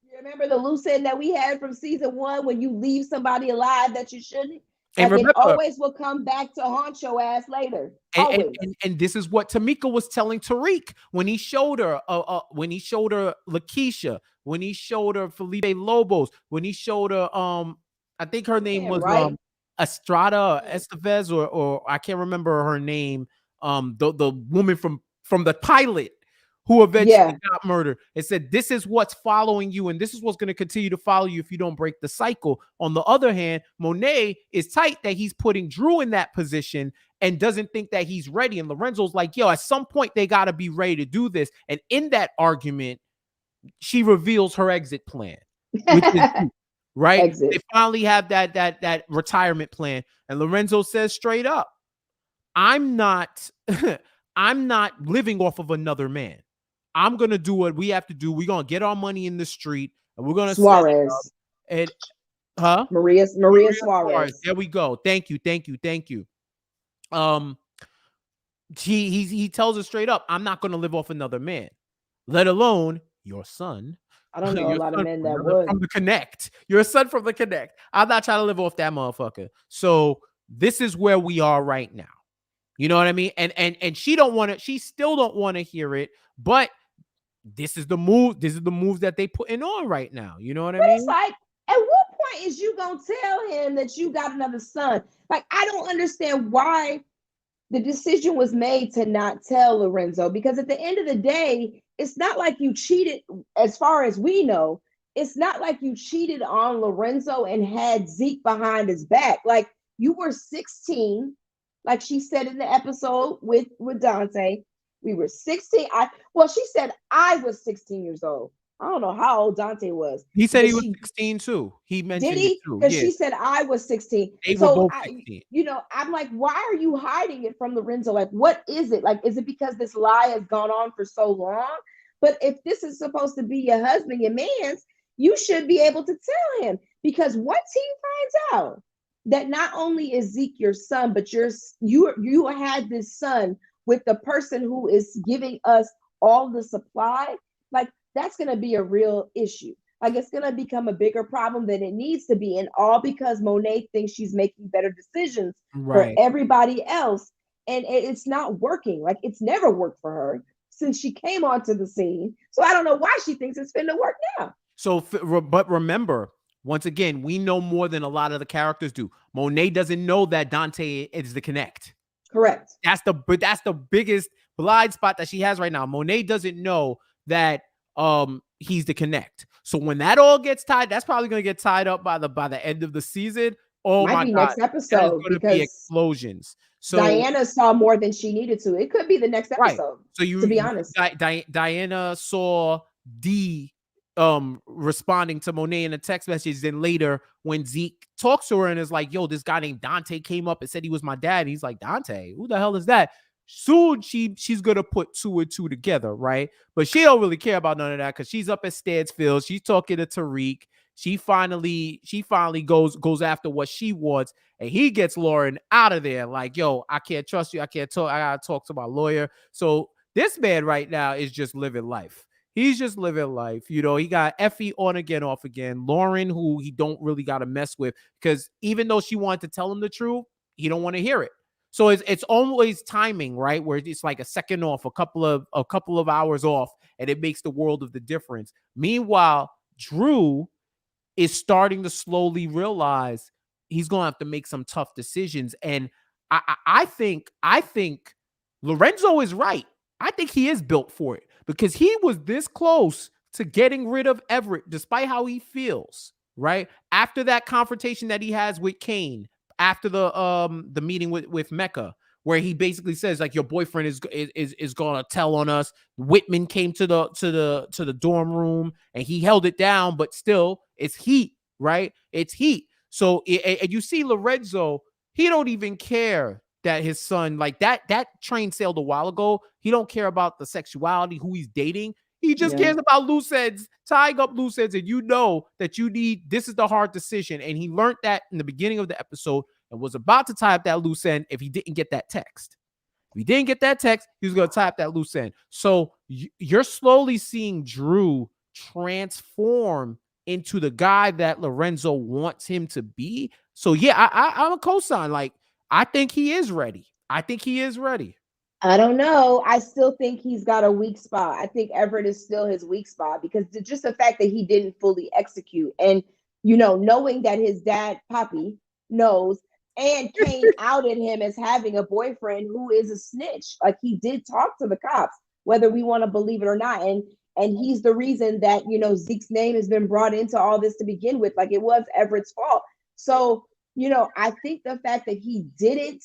You remember the loose end that we had from season 1 when you leave somebody alive that you shouldn't? And remember, it always will come back to haunt your ass later. Always. And this is what Tamika was telling Tariq when he showed her Lakeisha, when he showed her Felipe Lobos, when he showed her I think her name was right? Estrada Estevez, or I can't remember her name. The woman from the pilot who eventually got murdered. It said, this is what's following you, and this is what's going to continue to follow you if you don't break the cycle. On the other hand, Monet is tight that he's putting Drew in that position and doesn't think that he's ready. And Lorenzo's like, yo, at some point they got to be ready to do this. And in that argument, she reveals her exit plan, which is right. Exit. They finally have that retirement plan, and Lorenzo says straight up, I'm not living off of another man. I'm gonna do what we have to do. We're gonna get our money in the street, and we're gonna Suarez and Maria Suarez. There we go. Thank you. He tells us straight up, I'm not gonna live off another man, let alone your son. I don't know a You're lot of men that from would. the Connect. You're a son from the Connect. I'm not trying to live off that motherfucker. So this is where we are right now. You know what I mean? And she don't want to. She still don't want to hear it. But this is the move. This is the moves that they putting on right now. You know what I But it's mean? like, at what point is you gonna tell him that you got another son? Like, I don't understand why the decision was made to not tell Lorenzo, because at the end of the day, it's not like you cheated, as far as we know. It's not like you cheated on Lorenzo and had Zeke behind his back. Like, you were 16, like she said in the episode with Dante. We were 16. She said I was 16 years old. I don't know how old Dante was, He said he because was she 16 too. He did mentioned it he? too. Because Yeah, she said I was 16. they were So both 16. I'm like, why are you hiding it from Lorenzo? Like, what is it? Like, is it because this lie has gone on for so long? But if this is supposed to be your husband, your man's, you should be able to tell him. Because once he finds out that not only is Zeke your son, but you had this son with the person who is giving us all the supply, like, that's gonna be a real issue. Like, it's gonna become a bigger problem than it needs to be, and all because Monet thinks she's making better decisions for Right. everybody else, and it's not working. Like, it's never worked for her since she came onto the scene. So I don't know why she thinks it's finna work now. So, but remember, once again, we know more than a lot of the characters do. Monet doesn't know that Dante is the Connect. Correct. That's the biggest blind spot that she has right now. Monet doesn't know that he's the Connect. So when that all gets tied, that's probably gonna get tied up by the end of the season. Oh Might my be god, next that is episode, gonna be because explosions. So Diana saw more than she needed to. It could be the next right. episode, So to be honest. Diana saw D responding to Monet in a text message. Then later, when Zeke talks to her and is like, yo, this guy named Dante came up and said he was my dad. He's like, Dante, who the hell is that? Soon she's gonna put two and two together, right? But she don't really care about none of that because she's up at Stansfield. She's talking to Tariq. She finally goes after what she wants, and he gets Lauren out of there. Like, yo, I can't trust you. I can't talk. I gotta talk to my lawyer. So this man right now is just living life. He's just living life. You know, he got Effie on again, off again. Lauren, who he don't really got to mess with, because even though she wanted to tell him the truth, he don't want to hear it. So it's always timing, right? Where it's like a second off, a couple of hours off, and it makes the world of the difference. Meanwhile, Drew is starting to slowly realize he's gonna have to make some tough decisions. And I think Lorenzo is right. I think he is built for it because he was this close to getting rid of Everett, despite how he feels, right? After that confrontation that he has with Kane, after the meeting with Mecca, where he basically says, like, your boyfriend is gonna tell on us. Whitman came to the dorm room and he held it down, but still it's heat, right? It's heat. So and you see Lorenzo, he don't even care that his son, like, that train sailed a while ago. He don't care about the sexuality, who he's dating. He just Yeah. cares about loose ends, tying up loose ends, and you know that this is the hard decision. And he learned that in the beginning of the episode and was about to tie up that loose end if he didn't get that text. If he didn't get that text, he was going to tie up that loose end. So you're slowly seeing Drew transform into the guy that Lorenzo wants him to be. So yeah, I'm a cosign. Like, I think he is ready. I think he is ready. I don't know. I still think he's got a weak spot. I think Everett is still his weak spot, because just the fact that he didn't fully execute, and knowing that his dad, Poppy, knows, and Kane outed him as having a boyfriend who is a snitch. Like, he did talk to the cops, whether we want to believe it or not. And he's the reason that Zeke's name has been brought into all this to begin with. Like, it was Everett's fault. So, I think the fact that he didn't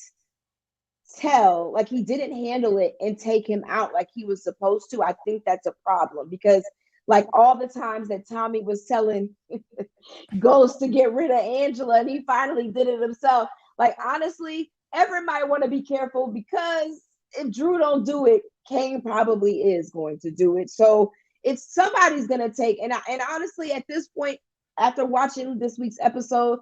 like he didn't handle it and take him out like he was supposed to, I think that's a problem. Because, like, all the times that Tommy was telling Ghost to get rid of Angela, and he finally did it himself, like, honestly, Everett might want to be careful, because if Drew don't do it, Kane probably is going to do it. So it's somebody's gonna take. And honestly, at this point, after watching this week's episode,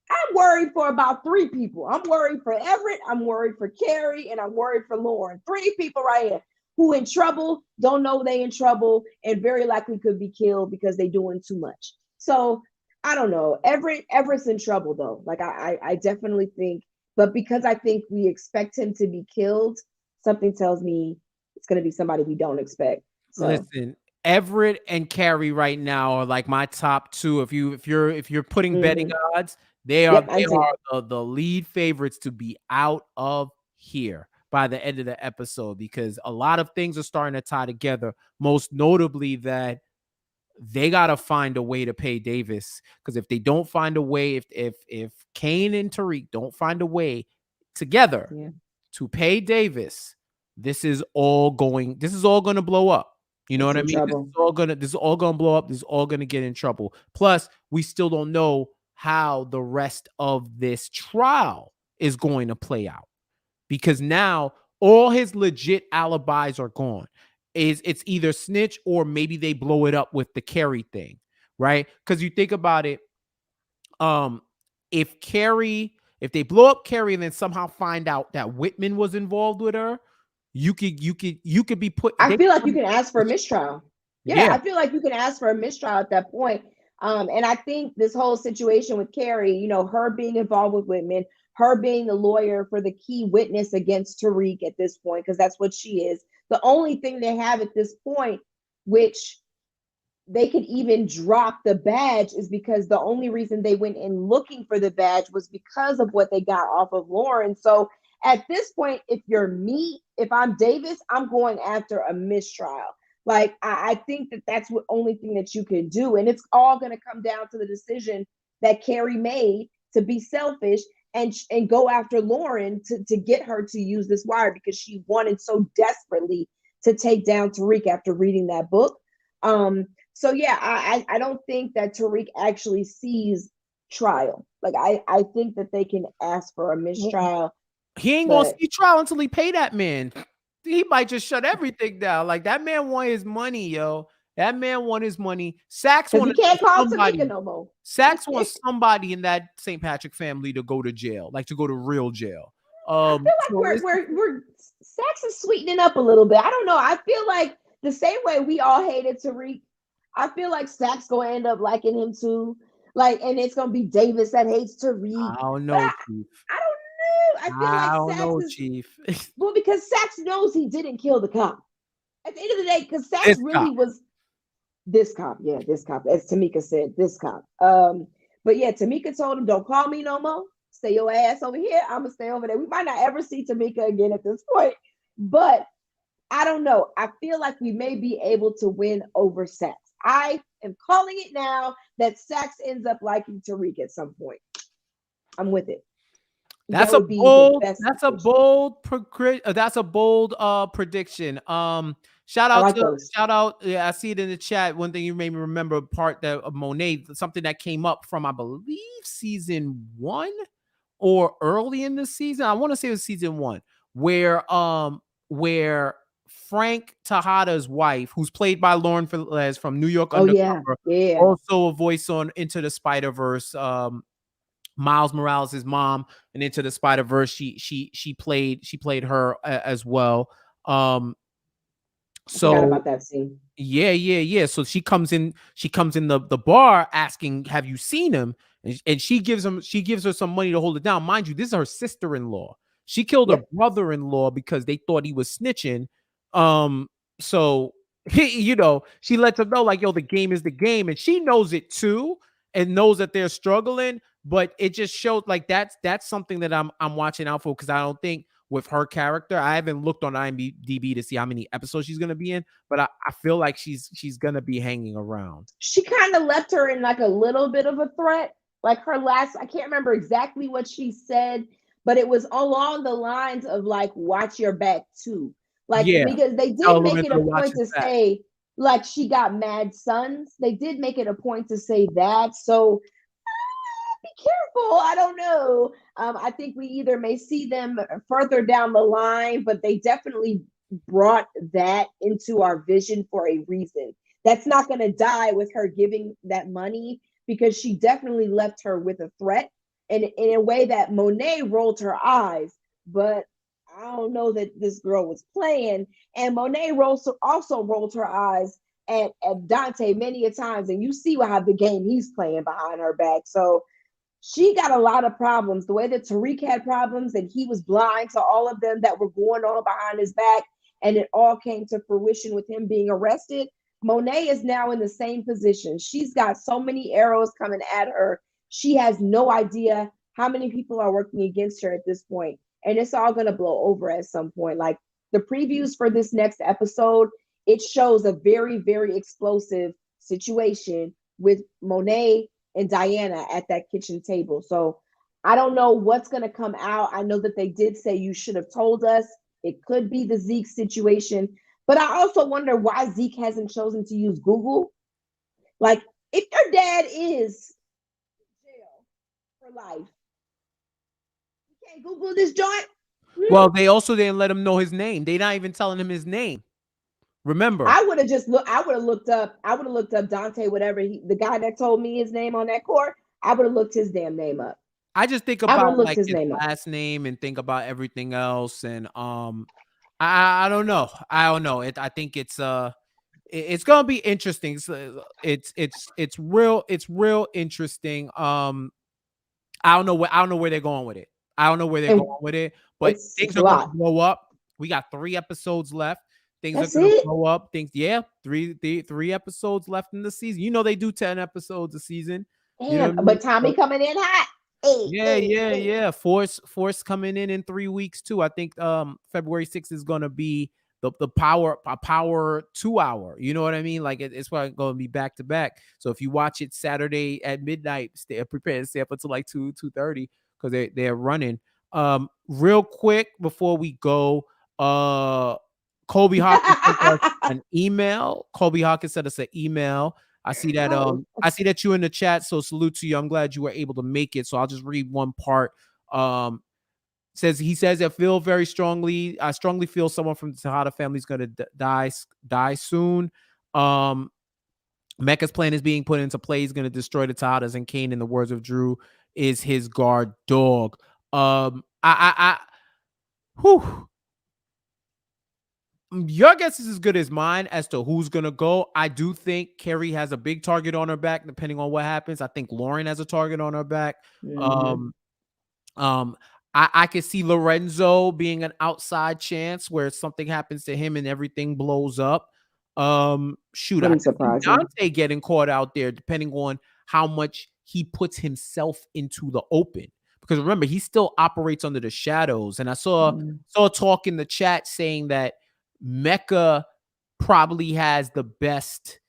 I'm worried for about three people. I'm worried for Everett, I'm worried for Carrie, and I'm worried for Lauren. Three people right here. who in trouble, don't know they in trouble, and very likely could be killed because they doing too much. So I don't know. Everett's in trouble though. Like I definitely think, but because I think we expect him to be killed, something tells me it's gonna be somebody we don't expect. So Listen, Everett and Carrie right now are like my top two. If you're putting betting odds, they are yep, they I do. are the lead favorites to be out of here by the end of the episode, because a lot of things are starting to tie together. Most notably that they gotta find a way to pay Davis, because if they don't find a way, if Kane and Tariq don't find a way together Yeah, to pay Davis, this is all gonna blow up. You know it's what I in mean? trouble. This is all gonna blow up. This is all gonna get in trouble. Plus, we still don't know how the rest of this trial is going to play out, because now all his legit alibis are gone. It's either snitch or maybe they blow it up with the Carrie thing, right? Because you think about it, um, if they blow up Carrie and then somehow find out that Whitman was involved with her, you could be put. I They feel could like put you him can in ask a for a position. mistrial. Yeah, Yeah, I feel like you can ask for a mistrial at that point. And I think this whole situation with Carrie, her being involved with Whitman, her being the lawyer for the key witness against Tariq at this point, because that's what she is. The only thing they have at this point, which they could even drop the badge, is because the only reason they went in looking for the badge was because of what they got off of Lauren. So at this point, if you're me, if I'm Davis, I'm going after a mistrial. Like I think that that's the only thing that you can do, and it's all going to come down to the decision that Carrie made to be selfish and go after Lauren to get her to use this wire because she wanted so desperately to take down Tariq after reading that book. So yeah, I don't think that Tariq actually sees trial. Like I think that they can ask for a mistrial, he ain't gonna but see trial until he pay that man. He might just shut everything down. Like, that man want his money, yo. That man want his money. Sax because he wanted can't call Tamika somebody. no more. Sax wants somebody in that St. Patrick family to go to jail, like to go to real jail. I feel like So it's we're Sax is sweetening up a little bit. I don't know. I feel like the same way we all hated Tariq, I feel like Sax gonna end up liking him too. Like, and it's gonna be Davis that hates Tariq. I don't But know, Chief. I don't know. I feel I like don't Sax know, is Chief. well because Sax knows he didn't kill the cop. At the end of the day, because Sax This really cop. was this cop. Yeah, this cop. As Tamika said, this cop. But yeah, Tamika told him, "Don't call me no more. Stay your ass over here. I'm gonna stay over there." We might not ever see Tamika again at this point, but I don't know. I feel like we may be able to win over Sax. I am calling it now that Sax ends up liking Tariq at some point. I'm with it. That That's a would be the bold. best That's a situation. bold. That's a bold prediction. Shout I out like to those. shout out. Yeah, I see it in the chat. One thing you made me remember a part that of Monet, something that came up from I believe season one or early in the season. I want to say it was season one, where Frank Tejada's wife, who's played by Lauren Velez from New York Oh yeah, Undercover, yeah. also a voice on Into the Spider Verse. Miles Morales' mom, and Into the Spider Verse. She played her as well. Um, I forgot so about that scene. yeah. So she comes in the bar asking, "Have you seen him?" And she gives her some money to hold it down. Mind you, this is her sister-in-law. She killed her Yep. brother-in-law because they thought he was snitching. Um, so she lets him know, like, yo, the game is the game, and she knows it too, and knows that they're struggling. But it just shows, like, that's something that I'm watching out for, because I don't think with her character, I haven't looked on IMDb to see how many episodes she's gonna be in, but I feel like she's gonna be hanging around. She kind of left her in like a little bit of a threat. Like her last, I can't remember exactly what she said, but it was along the lines of like, watch your back too. Like, Yeah. because they did Tell make it Lorenzo to a watch point his to back. say, like, she got mad sons. They did make it a point to say that. So be careful. I don't know. I think we either may see them further down the line, but they definitely brought that into our vision for a reason. That's not going to die with her giving that money, because she definitely left her with a threat, and in a way that Monet rolled her eyes. But I don't know that this girl was playing. And Monet also rolled her eyes at Dante many a times. And you see how the game he's playing behind her back. So she got a lot of problems. The way that Tariq had problems and he was blind to all of them that were going on behind his back. And it all came to fruition with him being arrested. Monet is now in the same position. She's got so many arrows coming at her. She has no idea how many people are working against her at this point. And it's all going to blow over at some point. Like the previews for this next episode, it shows a very, very explosive situation with Monet and Diana at that kitchen table. So I don't know what's going to come out. I know that they did say you should have told us. It could be the Zeke situation. But I also wonder why Zeke hasn't chosen to use Google. Like, if your dad is in jail for life, you can't Google this joint. Well, they also didn't let him know his name. They're not even telling him his name. Remember, I would have just looked. I would have looked up. I would have looked up Dante, whatever the guy that told me his name on that court. I would have looked his damn name up. I just think I would have about looked like his his name up. last name and think about everything else, and I don't know. I don't know. I think it's gonna be interesting. It's real interesting. I don't know where they're going with it. I don't know where they're And going with it, but things it's a are gonna lot. blow up. We got 3 episodes left. Things are That's gonna it. blow up. Yeah, three episodes left in the season. You know they do 10 episodes a season. You know what Damn. I mean? But Tommy So, coming in hot. Hey, yeah, hey, yeah, hey. yeah. Force coming in 3 weeks too. I think February 6th is gonna be the power 2 hour. You know what I mean? Like it's probably gonna be back to back. So if you watch it Saturday at midnight, stay prepared to stay up until like 2:30 because they're running. Real quick before we go, Colby Hawkins sent us an email. Colby Hawkins sent us an email. Oh. I see that you in the chat, so salute to you. I'm glad you were able to make it. So I'll just read one part. He says I feel very strongly. I strongly feel someone from the Tejada family is going to die soon. Mecca's plan is being put into play. He's going to destroy the Tejadas, and Kane, in the words of Drew, is his guard dog. Whew. Your guess is as good as mine as to who's gonna go. I do think Carrie has a big target on her back, depending on what happens. I think Lauren has a target on her back. Mm-hmm. Um, um, I could see Lorenzo being an outside chance where something happens to him and everything blows up. Shoot, I Wouldn't could see surprise me. Dante getting caught out there, depending on how much he puts himself into the open. Because remember, he still operates under the shadows. And I saw talk in the chat saying that Mecca probably has the best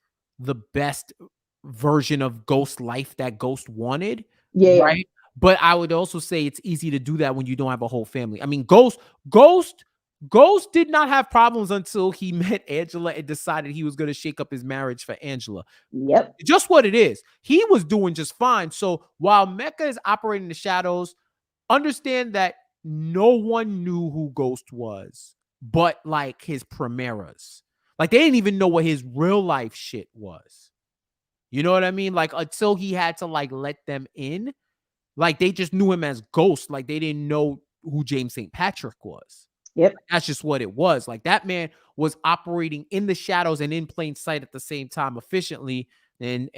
version of Ghost life that Ghost wanted, Yeah. right? But I would also say it's easy to do that when you don't have a whole family. I mean, Ghost did not have problems until he met Angela and decided he was going to shake up his marriage for Angela. Yep. Just what it is. He was doing just fine. So while Mecca is operating in the shadows, understand that no one knew who Ghost was, but like his primeras. Like they didn't even know what his real life shit was. You know what I mean? Like until he had to like let them in, like they just knew him as Ghost. Like they didn't know who James St. Patrick was. Yep. That's just what it was. Like that man was operating in the shadows and in plain sight at the same time efficiently. And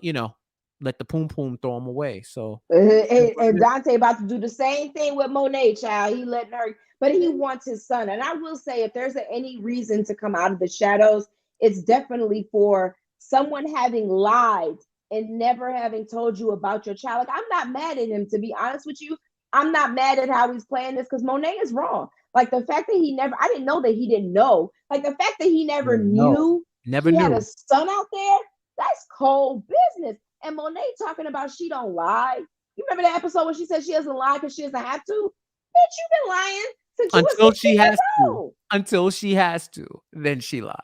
you know, let the poom poom throw him away. So And Dante about to do the same thing with Monet, child. He letting her, but he wants his son. And I will say, if there's any reason to come out of the shadows, it's definitely for someone having lied and never having told you about your child. Like, I'm not mad at him, to be honest with you. I'm not mad at how he's playing this because Monet is wrong. Like the fact that I didn't know that he didn't know. Like the fact that he never knew never he had a knew. son out there, that's cold business. And Monet talking about she don't lie. You remember that episode when she said she doesn't lie because she doesn't have to? Bitch, you've been lying since you Until were she 16 years has to. old. Until she has to. Then she lies.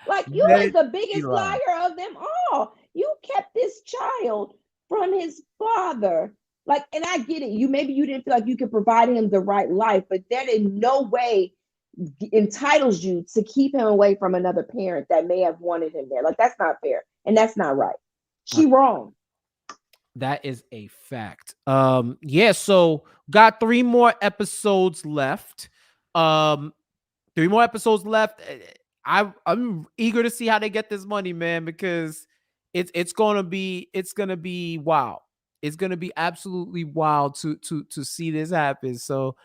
Like you Then is the she biggest lies. liar of them all. You kept this child from his father. Like, and I get it. Maybe you didn't feel like you could provide him the right life, but that in no way entitles you to keep him away from another parent that may have wanted him there. Like that's not fair. And that's not right. She wrong. That is a fact. Yeah, so got 3 more episodes left. Um, 3 more episodes left. I'm eager to see how they get this money, man, because it's gonna be wild. It's gonna be absolutely wild to see this happen. So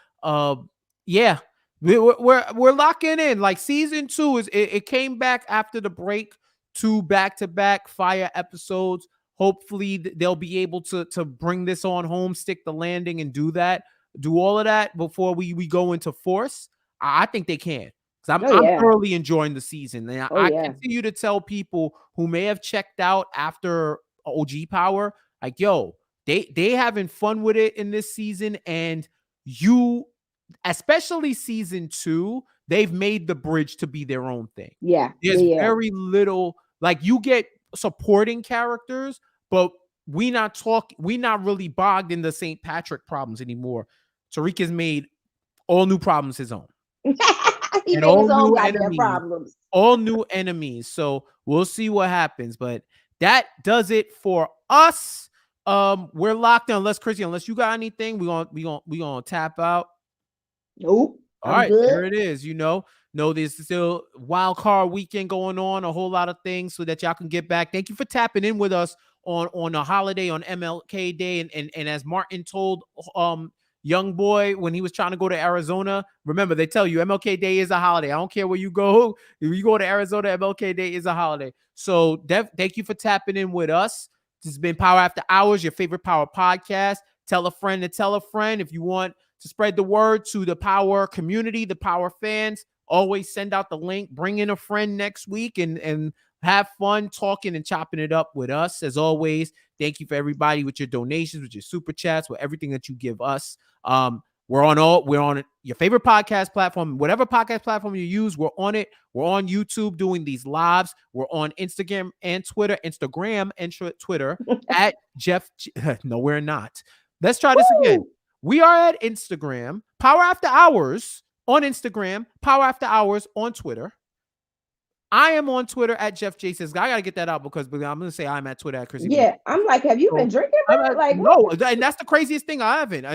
yeah, we're locking in. Like season 2 it came back after the break, 2 back-to-back fire episodes. Hopefully they'll be able to bring this on home, stick the landing, and do all of that before we go into force. I think they can. Because Oh I'm yeah. thoroughly enjoying the season. And Oh I yeah. continue to tell people who may have checked out after OG Power, like, yo, they having fun with it in this season. And you, especially season 2, they've made the bridge to be their own thing. Yeah. There's Yeah. Yeah. very little, like, you get supporting characters, but we not really bogged in the St. Patrick problems anymore. Tariq has made all new problems his own, He and made his own goddamn problems. all new enemies. So we'll see what happens. But that does it for us. We're locked in. Unless you got anything, we gonna tap out. Nope. All I'm right, good. there it is. No, there's still wild card weekend going on, a whole lot of things so that y'all can get back. Thank you for tapping in with us on a holiday, on MLK Day. And as Martin told young boy when he was trying to go to Arizona, remember, they tell you MLK Day is a holiday. I don't care where you go. If you go to Arizona, MLK Day is a holiday. So thank you for tapping in with us. This has been Power After Hours, your favorite power podcast. Tell a friend to tell a friend. If you want to spread the word to the Power community, the Power fans, always send out the link. Bring in a friend next week and have fun talking and chopping it up with us. As always, thank you for everybody with your donations, with your super chats, with everything that you give us. We're on your favorite podcast platform, whatever podcast platform you use. We're on it. We're on YouTube doing these lives. We're on Instagram and Twitter at Jeff. No, we're not. Let's try this again. Woo! We are at Instagram, Power After Hours on Instagram, Power After Hours on Twitter. I am on Twitter at Jeff J Says. I gotta get that out because I'm gonna say I'm at Twitter at Chrissy. Yeah, I'm like, have you been drinking, bro? Like, no, what? and that's the craziest thing. I haven't,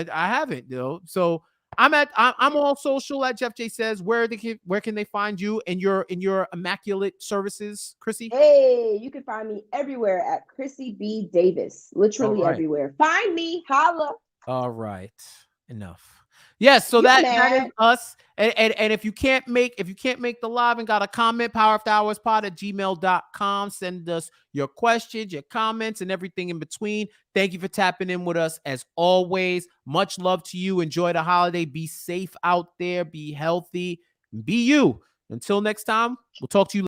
So I'm all social at Jeff J Says. Where can they find you in your immaculate services, Chrissy? Hey, you can find me everywhere at Chrissy B. Davis. Literally everywhere. Find me, holla. All right, enough. Yes, so that is us. And if you can't make the live and got a comment, powerafterhourspod@gmail.com. Send us your questions, your comments, and everything in between. Thank you for tapping in with us as always. Much love to you. Enjoy the holiday. Be safe out there. Be healthy. Be you. Until next time, we'll talk to you later.